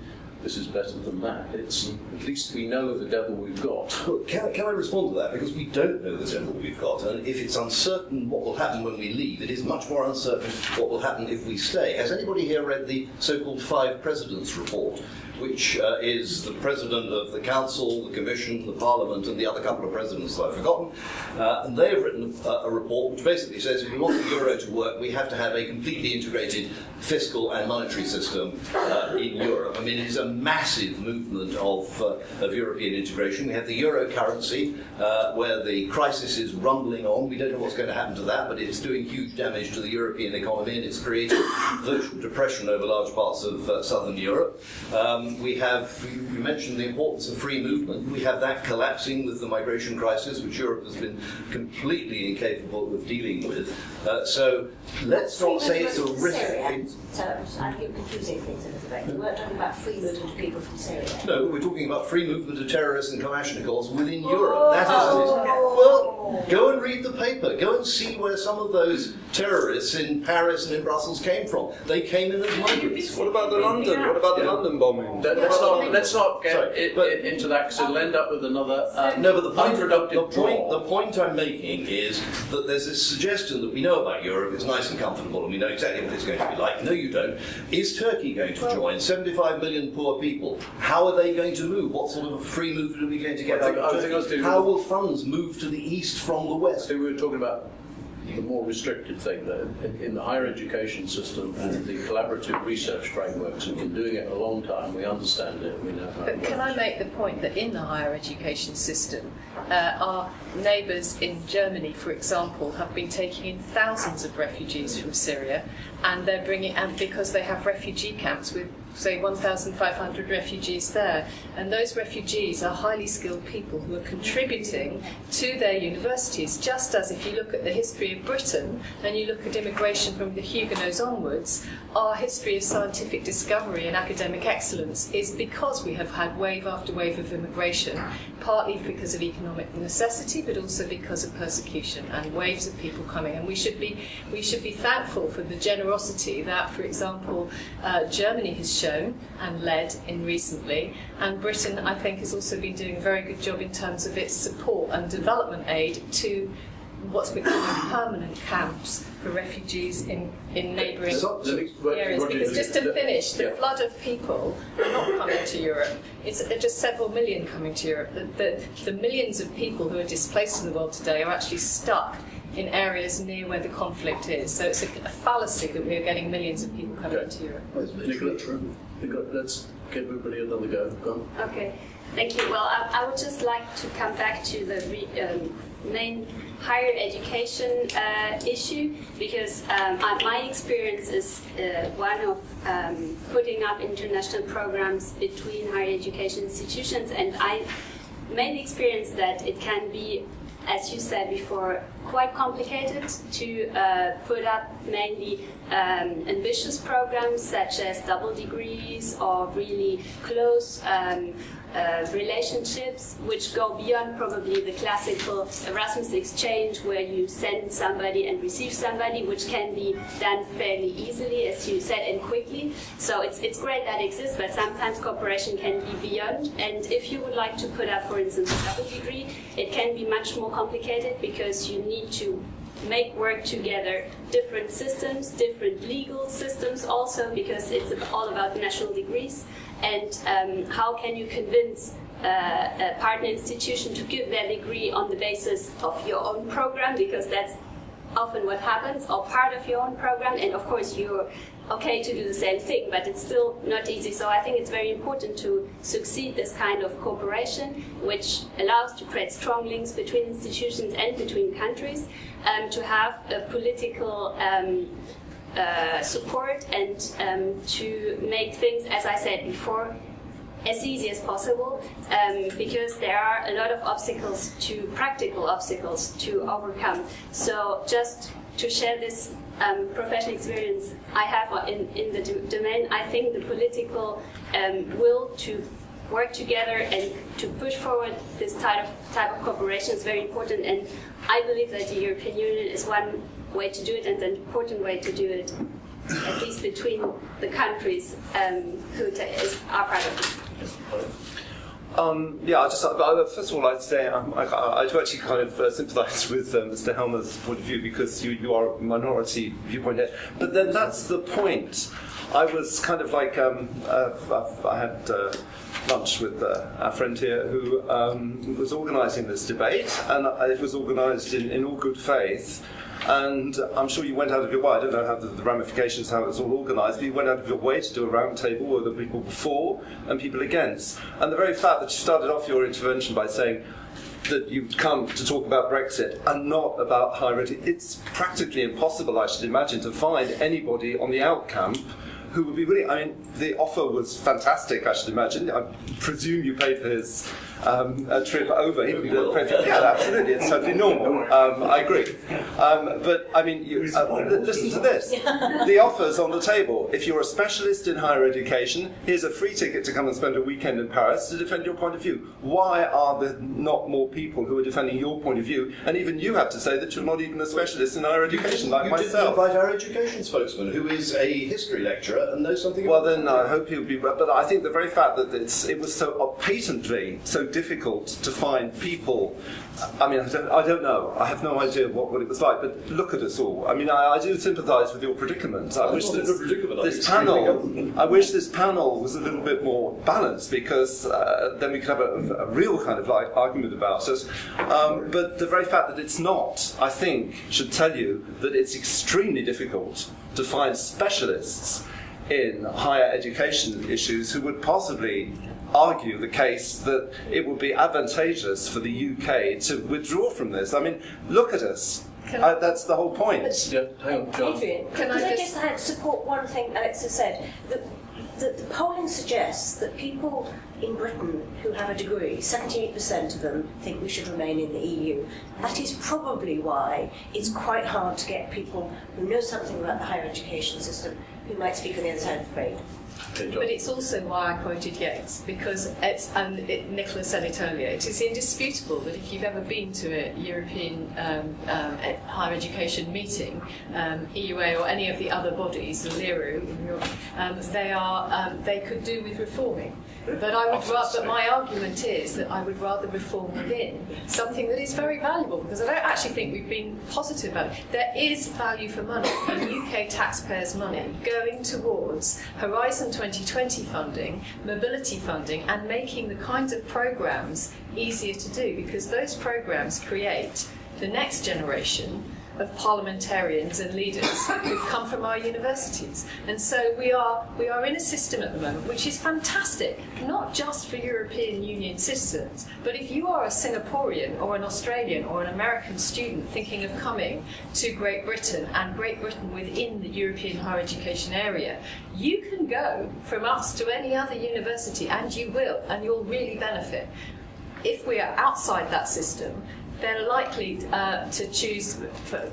this is better than that. It's at least we know the devil we've got. Can I respond to that? Because we don't know the devil we've got, and if it's uncertain what will happen when we leave, it is much more uncertain what will happen if we stay. Has anybody here read the so-called 5 Presidents report, which is the President of the Council, the Commission, the Parliament, and the other couple of presidents that I've forgotten? And they have written a report which basically says if we want the euro to work, we have to have a completely integrated fiscal and monetary system in Europe. I mean, it is a massive movement of European integration. We have the euro currency, where the crisis is rumbling on. We don't know what's going to happen to that, but it's doing huge damage to the European economy, and it's creating virtual depression over large parts of southern Europe. You mentioned the importance of free movement. We have that collapsing with the migration crisis, which Europe has been completely incapable of dealing with. So let's not say it's a risk. So I think you're confusing things a little bit. We weren't talking about free movement of people from Syria. No, but we're talking about free movement of terrorists and Kalashnikovs within Europe. That is well, go and read the paper. Go and see where some of those terrorists in Paris and in Brussels came from. They came in as migrants. What about the London? What about the London bombing? Let's not get into that, because it'll end up with another no, but the point I'm making is that there's this suggestion that we know about Europe, it's nice and comfortable, and we know exactly what it's going to be like. No, you don't. Is Turkey going to join? 75 million poor people. How are they going to move? What sort of free movement are we going to get out of Turkey? How will funds move to the east from the west? So we were talking about the more restricted thing, that in the higher education system and the collaborative research frameworks, we've been doing it a long time, we understand it, we know how it works. Can I make the point that in the higher education system, our neighbours in Germany, for example, have been taking in thousands of refugees from Syria, and they're bringing, and because they have refugee camps with, say, 1,500 refugees there, and those refugees are highly skilled people who are contributing to their universities, just as if you look at the history of Britain and you look at immigration from the Huguenots onwards, our history of scientific discovery and academic excellence is because we have had wave after wave of immigration, partly because of economic necessity, but also because of persecution and waves of people coming. And we should be thankful for the generosity that, for example, Germany has shown and led in recently, and Britain, I think, has also been doing a very good job in terms of its support and development aid to what's becoming permanent camps for refugees in neighbouring areas. Because just to finish, the flood of people are not coming to Europe. It's just several million coming to Europe. The millions of people who are displaced in the world today are actually stuck in areas near where the conflict is. So it's a fallacy that we are getting millions of people coming into Europe. Let's give everybody another go. Go on. Okay, thank you. Well, I would just like to come back to the main higher education issue, because my experience is one of putting up international programs between higher education institutions, and I made the experience that it can be, as you said before, quite complicated to put up mainly ambitious programs such as double degrees or really close relationships, which go beyond probably the classical Erasmus exchange where you send somebody and receive somebody, which can be done fairly easily, as you said, and quickly. So it's great that exists, but sometimes cooperation can be beyond. And if you would like to put up, for instance, a double degree, it can be much more complicated because you need to make work together different systems, different legal systems also, because it's all about national degrees, and how can you convince a partner institution to give their degree on the basis of your own program, because that's often what happens, or part of your own program, and of course you're okay to do the same thing, but it's still not easy. So I think it's very important to succeed this kind of cooperation, which allows to create strong links between institutions and between countries, to have a political support, and to make things, as I said before, as easy as possible, because there are a lot of practical obstacles to overcome. So just to share this professional experience I have in the domain, I think the political will to work together and to push forward this type of cooperation is very important, and I believe that the European Union is one way to do it, and an important way to do it, at least between the countries who are part of it. First of all, I'd say I do actually kind of sympathise with Mr. Helmer's point of view, because you are a minority viewpoint here. But then that's the point. I was kind of like, I had lunch with our friend here who was organising this debate, and it was organised in all good faith. And I'm sure you went out of your way, I don't know how the ramifications, how it was all organised, but you went out of your way to do a round table with the people before and people against. And the very fact that you started off your intervention by saying that you'd come to talk about Brexit and not about higher education, it's practically impossible, I should imagine, to find anybody on the out camp who would be willing. I mean, the offer was fantastic, I should imagine. I presume you paid for his trip over. Yeah, absolutely, it's totally normal. I agree. But, I mean, listen to this. The offer's on the table. If you're a specialist in higher education, here's a free ticket to come and spend a weekend in Paris to defend your point of view. Why are there not more people who are defending your point of view? And even you have to say that you're not even a specialist in higher education, like myself. You didn't invite our education spokesman, who is a history lecturer and knows something about then I hope he'll be... But I think the very fact that it was so patently so difficult to find people... I mean, I don't know. I have no idea what it was like, but look at us all. I mean, I do sympathise with your predicament. I wish this panel was a little bit more balanced, because then we could have a real kind of like argument about it. But the very fact that it's not, I think, should tell you that it's extremely difficult to find specialists in higher education issues who would possibly argue the case that it would be advantageous for the UK to withdraw from this. I mean, look at us. That's the whole point. Yeah, hang on, John. Adrian, can I just support one thing Alex has said? The polling suggests that people in Britain who have a degree, 78% of them think we should remain in the EU. That is probably why it's quite hard to get people who know something about the higher education system who might speak on the other side of the debate. But it's also why I quoted Yates, because Nicola said it earlier, it is indisputable that if you've ever been to a European higher education meeting, EUA or any of the other bodies, the LIRU in Europe, they could do with reforming. But my argument is that I would rather reform within something that is very valuable, because I don't actually think we've been positive about it. There is value for money, in UK taxpayers' money, going towards Horizon 2020 funding, mobility funding, and making the kinds of programmes easier to do, because those programmes create the next generation of parliamentarians and leaders who've come from our universities. And so we are in a system at the moment which is fantastic, not just for European Union citizens, but if you are a Singaporean or an Australian or an American student thinking of coming to Great Britain, and Great Britain within the European higher education area, you can go from us to any other university, and you will, and you'll really benefit. If we are outside that system, they're likely to choose,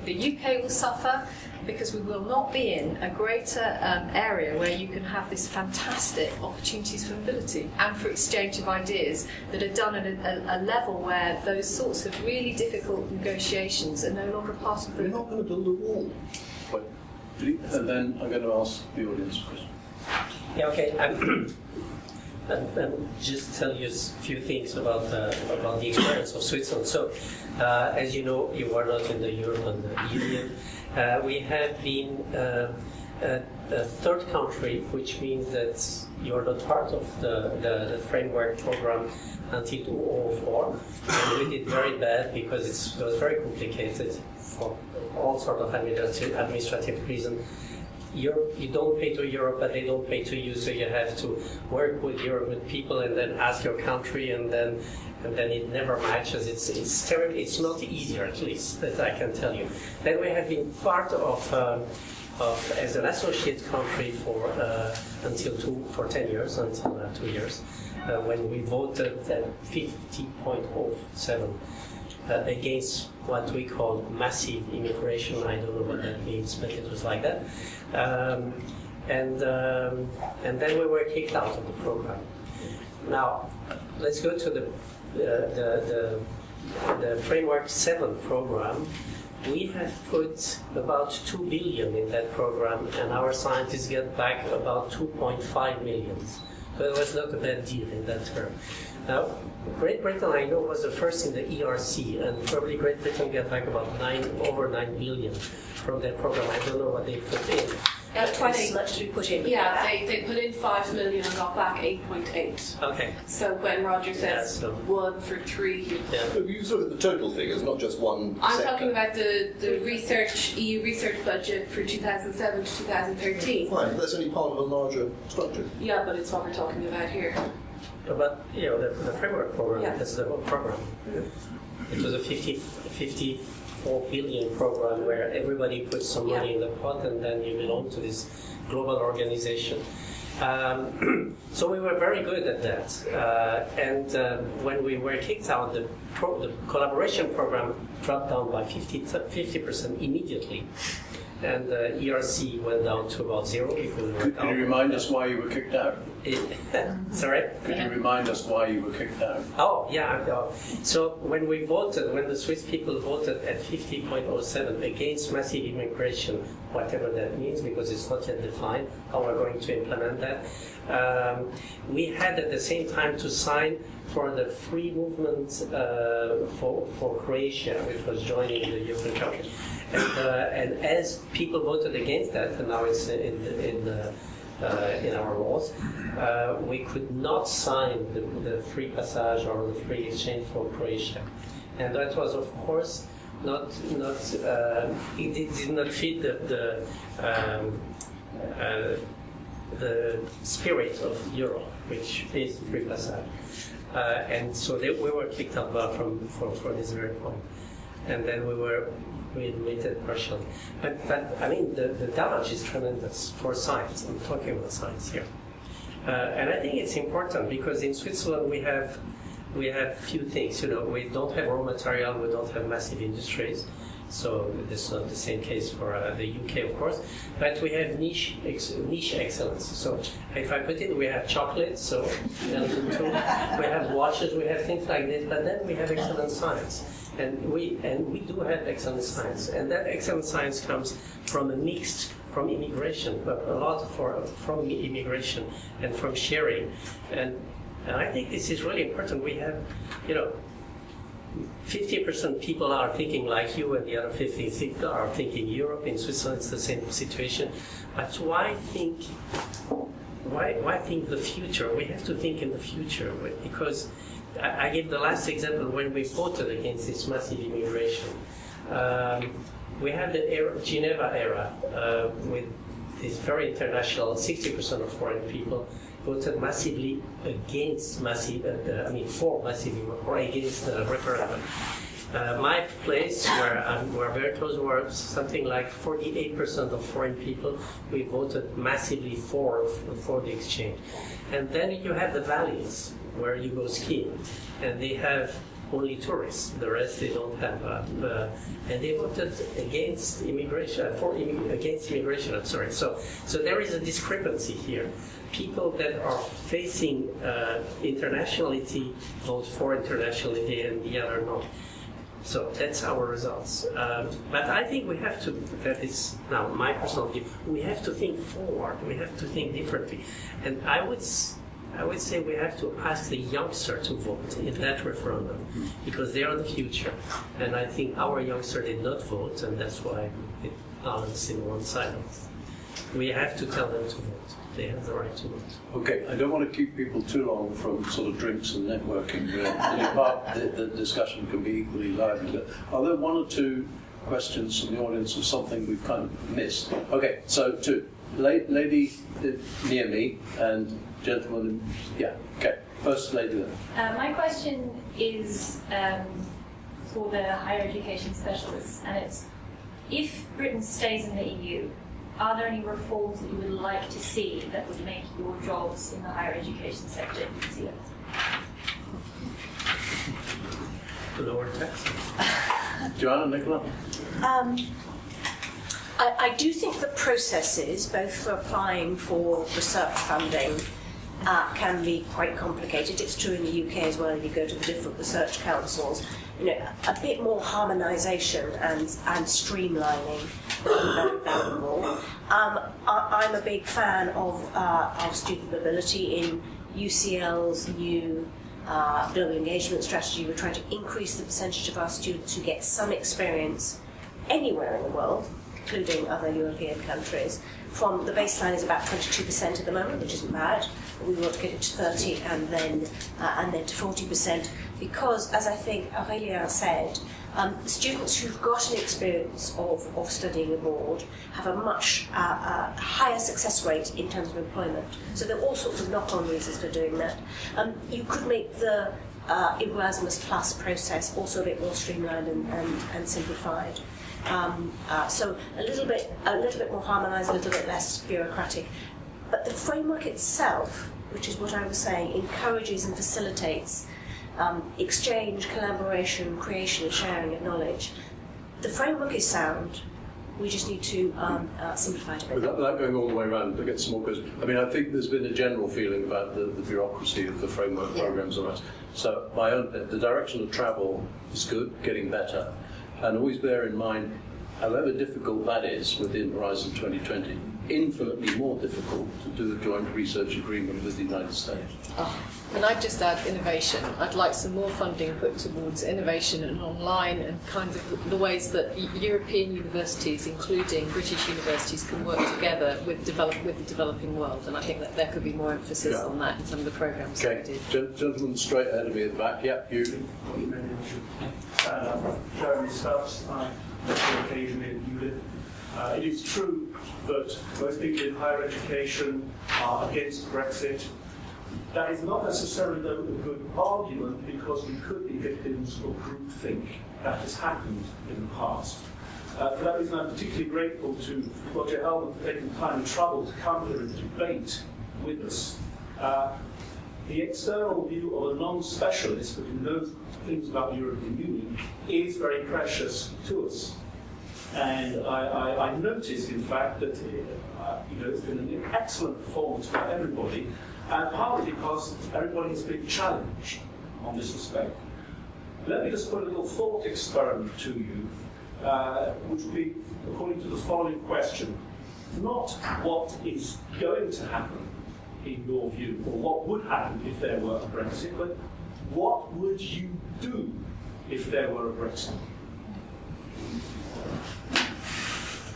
the UK will suffer, because we will not be in a greater area where you can have this fantastic opportunities for mobility and for exchange of ideas that are done at a level where those sorts of really difficult negotiations are no longer part of the... We're not going to build a wall. And then I'm going to ask the audience a question. Yeah, okay. and just tell you a few things about the experience of Switzerland. So, as you know, you are not in the European Union. We have been a third country, which means that you are not part of the framework program until 2004. And we did very bad because it was very complicated for all sorts of administrative reasons. You don't pay to Europe, but they don't pay to you, so you have to work with European people and then ask your country, and then it never matches. It's terrible. It's not easier, at least, that I can tell you. Then we have been part of as an associate country for 10 years, until 2 years, when we voted at 50.07 against what we call massive immigration. I don't know what that means, but it was like that. And then we were kicked out of the program. Now, let's go to the Framework 7 program. We have put about 2 billion in that program, and our scientists get back about 2.5 million. So it was not a bad deal in that term. Now, Great Britain, I know, was the first in the ERC, and probably Great Britain got back about over 9 billion from that program. I don't know what they put in. Twice as much as we put in. Yeah, they put in 5 million and got back 8.8. Okay. So when Roger says 1 for 3, You look at the total figures, not just one I'm sector. talking about the research EU research budget for 2007 to 2013. Fine, but that's only part of a larger structure. Yeah, but it's what we're talking about here. But the framework program, Yeah. that's the whole program. It was a 54 billion program where everybody puts some money in the pot, and then you belong to this global organization. So we were very good at that. And when we were kicked out, the collaboration program dropped down by 50% immediately. And the ERC went down to about 0. Could you remind us why you were kicked out? Sorry? Could you remind us why you were kicked out? Oh, yeah. So when the Swiss people voted at 50.07 against massive immigration, whatever that means, because it's not yet defined how we're going to implement that, we had at the same time to sign for the free movement for Croatia, which was joining the European country. And as people voted against that, and now it's in our laws, we could not sign the free passage or the free exchange for Croatia, and that was, of course, it did not fit the spirit of Euro, which is free passage, and so we were kicked out for this very point, and then we were readmitted partially. But I mean, the damage is tremendous for science. I'm talking about science here. And I think it's important because in Switzerland we have few things. We don't have raw material, we don't have massive industries. So this is not the same case for the UK, of course. But we have niche excellence. So if I put it, we have chocolate, so we have watches, we have things like this. But then we have excellent science. And we do have excellent science, and that excellent science comes from from immigration, but a lot from immigration and from sharing, and I think this is really important. We have, 50% people are thinking like you, and the other 50% are thinking Europe. In Switzerland, it's the same situation. But why think the future? We have to think in the future because. I give the last example when we voted against this massive immigration. We had the Geneva era with this very international, 60% of foreign people voted massively against for against the referendum. My place, where we're very close, were something like 48% of foreign people. We voted massively for the exchange. And then you have the valleys where you go skiing, and they have only tourists. The rest they don't have. And they voted against immigration. I'm sorry. So there is a discrepancy here. People that are facing internationality vote for internationality, and the other not. So that's our results. But I think we have to, that is now my personal view, we have to think forward, we have to think differently. And I would I would say we have to ask the youngster to vote in that referendum because they are the future. And I think our youngster did not vote, and that's why it balanced in one side. We have to tell them to vote. They have the right to vote. Okay, I don't want to keep people too long from sort of drinks and networking. The discussion can be equally lively. But are there one or two questions from the audience of something we've kind of missed? Okay, so two. Lady near me and gentleman, yeah, okay. First lady there. My question is for the higher education specialists, and it's, if Britain stays in the EU, are there any reforms that you would like to see that would make your jobs in the higher education sector easier? To lower taxes. Joanna, Nicola? I do think the processes, both for applying for research funding, can be quite complicated. It's true in the UK as well. If you go to the different research councils, a bit more harmonisation and streamlining would be very valuable. I'm a big fan of student mobility. In UCL's new global engagement strategy, we're trying to increase the percentage of our students who get some experience anywhere in the world, including other European countries. From the baseline is about 22% at the moment, which isn't bad. We want to get it to 30 and then to 40%, because, as I think Aurélien said, students who've got an experience of studying abroad have a much higher success rate in terms of employment. So there are all sorts of knock-on reasons for doing that. You could make the Erasmus Plus process also a bit more streamlined and simplified. So a little bit more harmonised, a little bit less bureaucratic. But the framework itself, which is what I was saying, encourages and facilitates exchange, collaboration, creation and sharing of knowledge. The framework is sound. We just need to simplify it a bit. Without going all the way around to get some more questions. I mean, I think there's been a general feeling about the bureaucracy of the framework programs and the rest. So the direction of travel is good, getting better. And always bear in mind, however difficult that is within Horizon 2020, infinitely more difficult to do a joint research agreement with the United States. And I'd just add innovation. I'd like some more funding put towards innovation and online and kind of the ways that European universities, including British universities, can work together with the developing world. And I think that there could be more emphasis on that in some of the programmes that we did. Gentleman straight ahead of me at the back. Yeah, you. Jeremy Stubbs, I'm on occasion in ULIP. It is true that most people in higher education are against Brexit. That is not necessarily though a good argument, because we could be victims of groupthink. That has happened in the past. For that reason, I'm particularly grateful to Roger Helmer for taking time and trouble to come here and debate with us. The external view of a non-specialist, but who knows things about the European Union, is very precious to us. And I noticed, in fact, that it's been an excellent performance for everybody, and partly because everybody has been challenged on this respect. Let me just put a little thought experiment to you, which would be according to the following question. Not what is going to happen, in your view, or what would happen if there were a Brexit, but what would you do if there were a Brexit?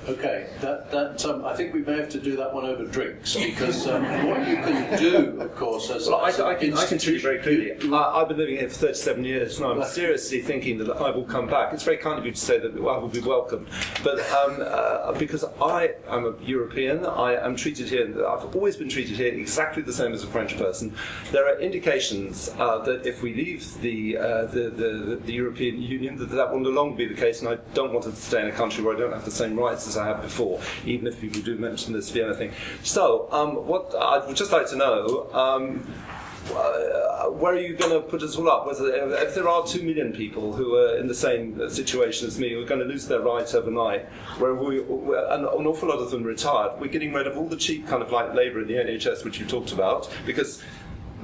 Okay, I think we may have to do that one over drinks, because what you can do, of course, as I can tell you very clearly. I've been living here for 37 years, and I'm seriously thinking that I will come back. It's very kind of you to say that I will be welcome, but because I am a European, I am treated here. I've always been treated here exactly the same as a French person. There are indications that if we leave the European Union, that will no longer be the case, and I don't want to stay in a country where I don't have the same rights as I had before, even if people do mention this Vienna thing. So, what I would just like to know, where are you going to put us all up? If there are 2 million people who are in the same situation as me, who are going to lose their rights overnight, where an awful lot of them retired, we're getting rid of all the cheap kind of like labour in the NHS, which you talked about, because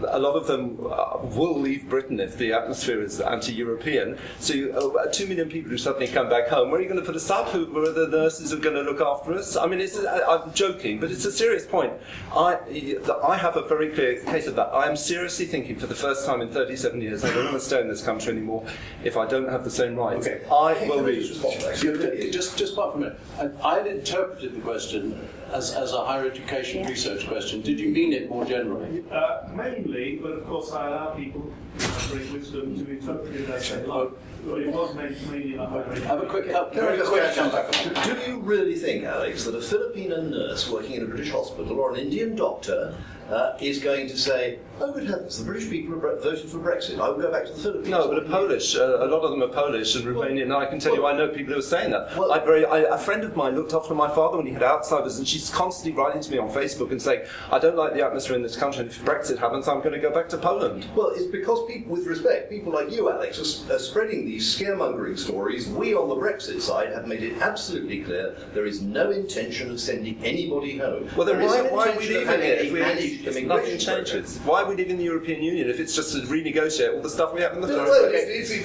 a lot of them will leave Britain if the atmosphere is anti-European. So 2 million people who suddenly come back home, where are you going to put us up? Who are the nurses who are going to look after us? I mean, I'm joking, but it's a serious point. I have a very clear case of that. I am seriously thinking for the first time in 37 years, I don't want to stay in this country anymore if I don't have the same rights. Okay. I will leave. Just part for a minute. I'd interpreted the question as a higher education research question. Did you mean it more generally? Mainly, but of course I allow people with great wisdom to interpret it as they like. But it was mainly a higher education. Have a quick Do you really think, Alex, that a Filipino nurse working in a British hospital or an Indian doctor is going to say, oh, good heavens, the British people have voted for Brexit, I will go back to the Philippines? No, but a lot of them are Polish and Romanian, and I can tell you I know people who are saying that. A friend of mine looked after my father when he had Alzheimer's, and she's constantly writing to me on Facebook and saying, I don't like the atmosphere in this country, and if Brexit happens, I'm going to go back to Poland. Well, it's because people, with respect, people like you, Alex, are spreading these scaremongering stories. We on the Brexit side have made it absolutely clear there is no intention of sending anybody home. Well, then why are we leaving it if nothing changes? Why are we leaving the European Union if it's just to renegotiate all the stuff we have in the first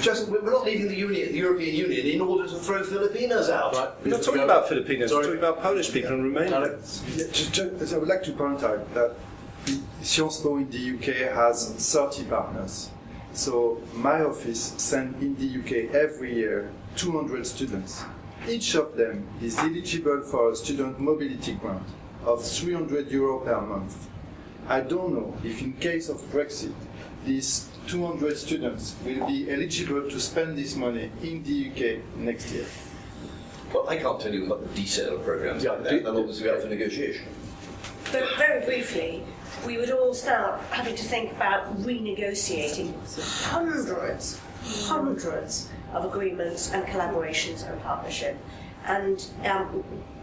place? We're not leaving the European Union in order to throw Filipinos out. Right. We're not talking about Filipinos, we're talking about Polish people and Romanians. I would like to point out that Sciences Po in the UK has 30 partners. So my office sends in the UK every year 200 students. Each of them is eligible for a student mobility grant of €300 per month. I don't know if in case of Brexit, these 200 students will be eligible to spend this money in the UK next year. Well, I can't tell you about the detail of programs like that, and obviously we have for negotiation. But very briefly, we would all start having to think about renegotiating hundreds of agreements and collaborations and partnership, and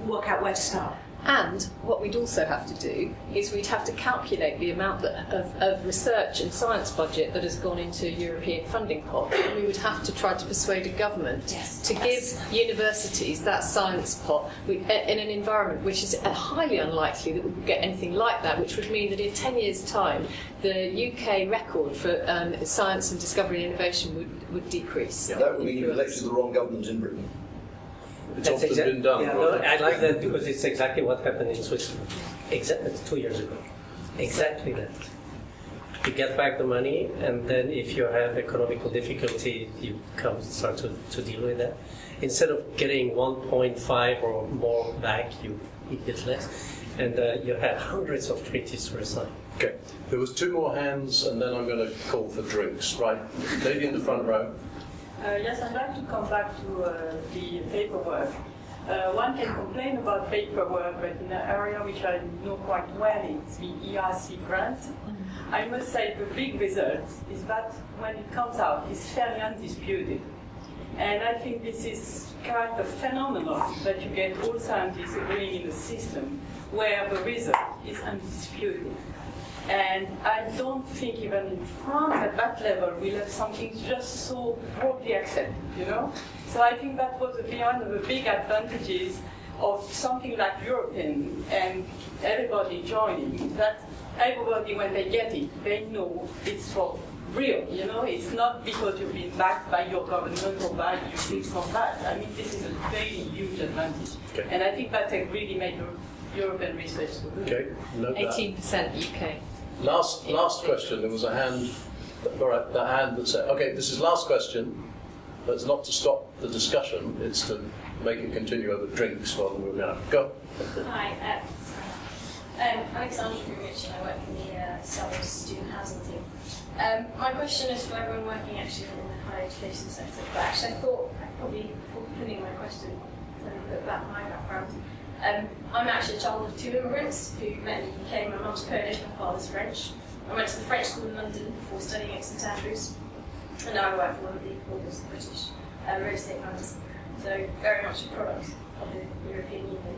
work out where to start. And what we'd also have to do is we'd have to calculate the amount of research and science budget that has gone into a European funding pot. And we would have to try to persuade a government to give universities that science pot in an environment which is highly unlikely that we would get anything like that, which would mean that in 10 years' time, the UK record for science and discovery and innovation would decrease. Yeah, that would mean you've elected the wrong government in Britain. It's often been done. Yeah, no, I like that because it's exactly what happened in Switzerland 2 years ago. Exactly that. You get back the money, and then if you have economical difficulty, you start to deal with that. Instead of getting 1.5 or more back, you get less. And you have hundreds of treaties to resign. Okay, there was 2 more hands, and then I'm going to call for drinks. Right, lady in the front row. Yes, I'd like to come back to the paperwork. One can complain about paperwork, but in an area which I know quite well, it's the ERC grant. I must say the big result is that when it comes out, it's fairly undisputed. And I think this is kind of phenomenal that you get all scientists agreeing in a system where the result is undisputed. And I don't think even in France at that level we'll have something just so broadly accepted, you know? So I think that was one of the big advantages of something like European and everybody joining, that everybody, when they get it, they know it's for real, you know? It's not because you've been backed by your government or by you think from that. I mean, this is a very huge advantage. Okay. And I think that really made European research so good. Okay, note that. 18% UK. Last question. There was a hand. All right, the hand that said, "Okay, this is last question." But it's not to stop the discussion. It's to make it continue over drinks while we're going. Go. Hi, Alexandra Greenwich, and I work in the Southern Student Housing team. My question is for everyone working actually in the higher education sector. But actually, I thought probably before putting my question, a little bit about my background. I'm actually a child of 2 immigrants who met in the UK. My mum's Polish, my father's French. I went to the French school in London before studying at St Andrews, and now I work for one of the oldest British real estate funds. So very much a product of the European Union.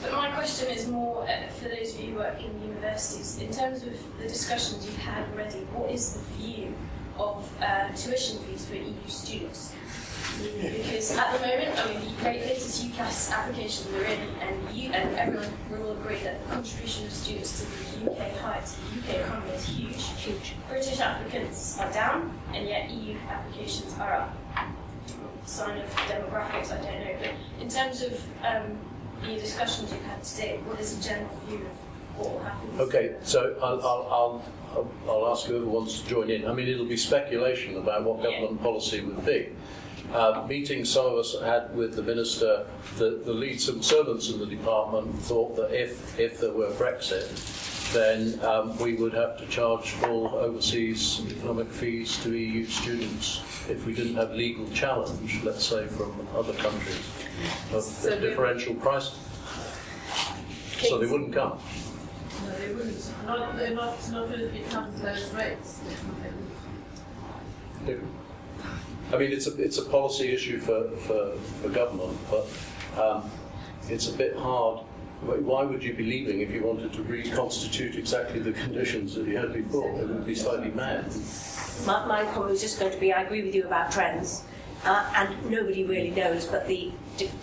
But my question is more for those of you who work in universities. In terms of the discussions you've had already, what is the view of tuition fees for EU students? Because at the moment, I mean, the latest UCAS applications are in, and everyone will agree that the contribution of students to the UK economy is huge. Huge. British applicants are down, and yet EU applications are up. Sign of demographics, I don't know. But in terms of the discussions you've had today, what is the general view of what will happen? Okay, so I'll ask whoever wants to join in. I mean, it'll be speculation about what government policy would be. Meetings some of us had with the minister, the lead servants in the department thought that if there were Brexit, then we would have to charge full overseas economic fees to EU students if we didn't have legal challenge, let's say, from other countries of So differential pricing. So they wouldn't come. No, they wouldn't. Not if it becomes those rates. I mean, it's a policy issue for government, but it's a bit hard. Why would you be leaving if you wanted to reconstitute exactly the conditions that you had before? It would be slightly mad. My comment was just going to be, I agree with you about trends, and nobody really knows, but the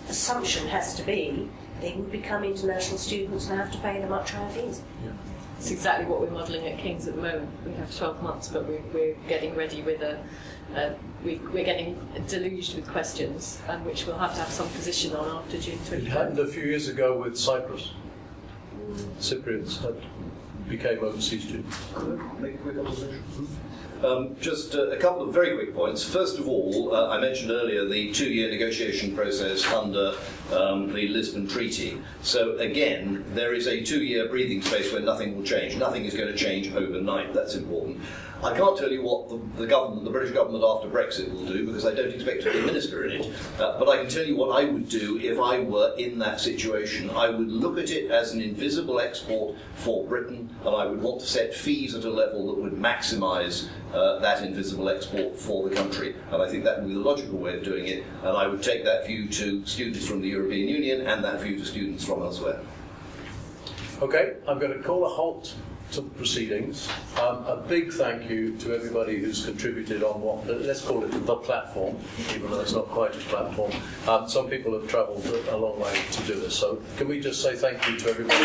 assumption has to be they would become international students and have to pay the much higher fees. Yeah. It's exactly what we're modelling at King's at the moment. We have 12 months, but we're getting ready with we're getting deluged with questions, which we'll have to have some position on after June 2020. It happened a few years ago with Cyprus. Cypriots became overseas students. Make a quick observation. Just a couple of very quick points. First of all, I mentioned earlier the 2-year negotiation process under the Lisbon Treaty. So again, there is a 2-year breathing space where nothing will change. Nothing is going to change overnight. That's important. I can't tell you what the British government after Brexit will do because I don't expect to be a minister in it. But I can tell you what I would do if I were in that situation. I would look at it as an invisible export for Britain, and I would want to set fees at a level that would maximise that invisible export for the country. And I think that would be the logical way of doing it. And I would take that view to students from the European Union and that view to students from elsewhere. Okay, I'm going to call a halt to the proceedings. A big thank you to everybody who's contributed on what, let's call it the platform, even though it's not quite a platform. Some people have travelled a long way to do this, so can we just say thank you to everybody?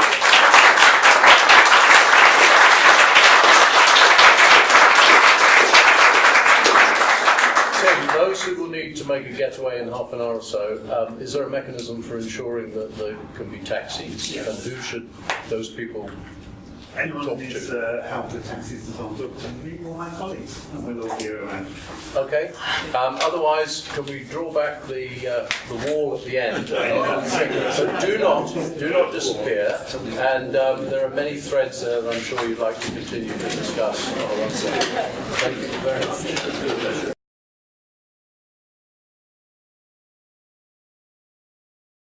So, those who will need to make a getaway in half an hour or so, is there a mechanism for ensuring that there can be taxis? And who should those people Anyone talk who needs to? help with taxis and so on, talk to me or my colleagues, and we'll all be around. Okay. Otherwise, can we draw back the wall at the end? So do not disappear. And there are many threads there that I'm sure you'd like to continue to discuss.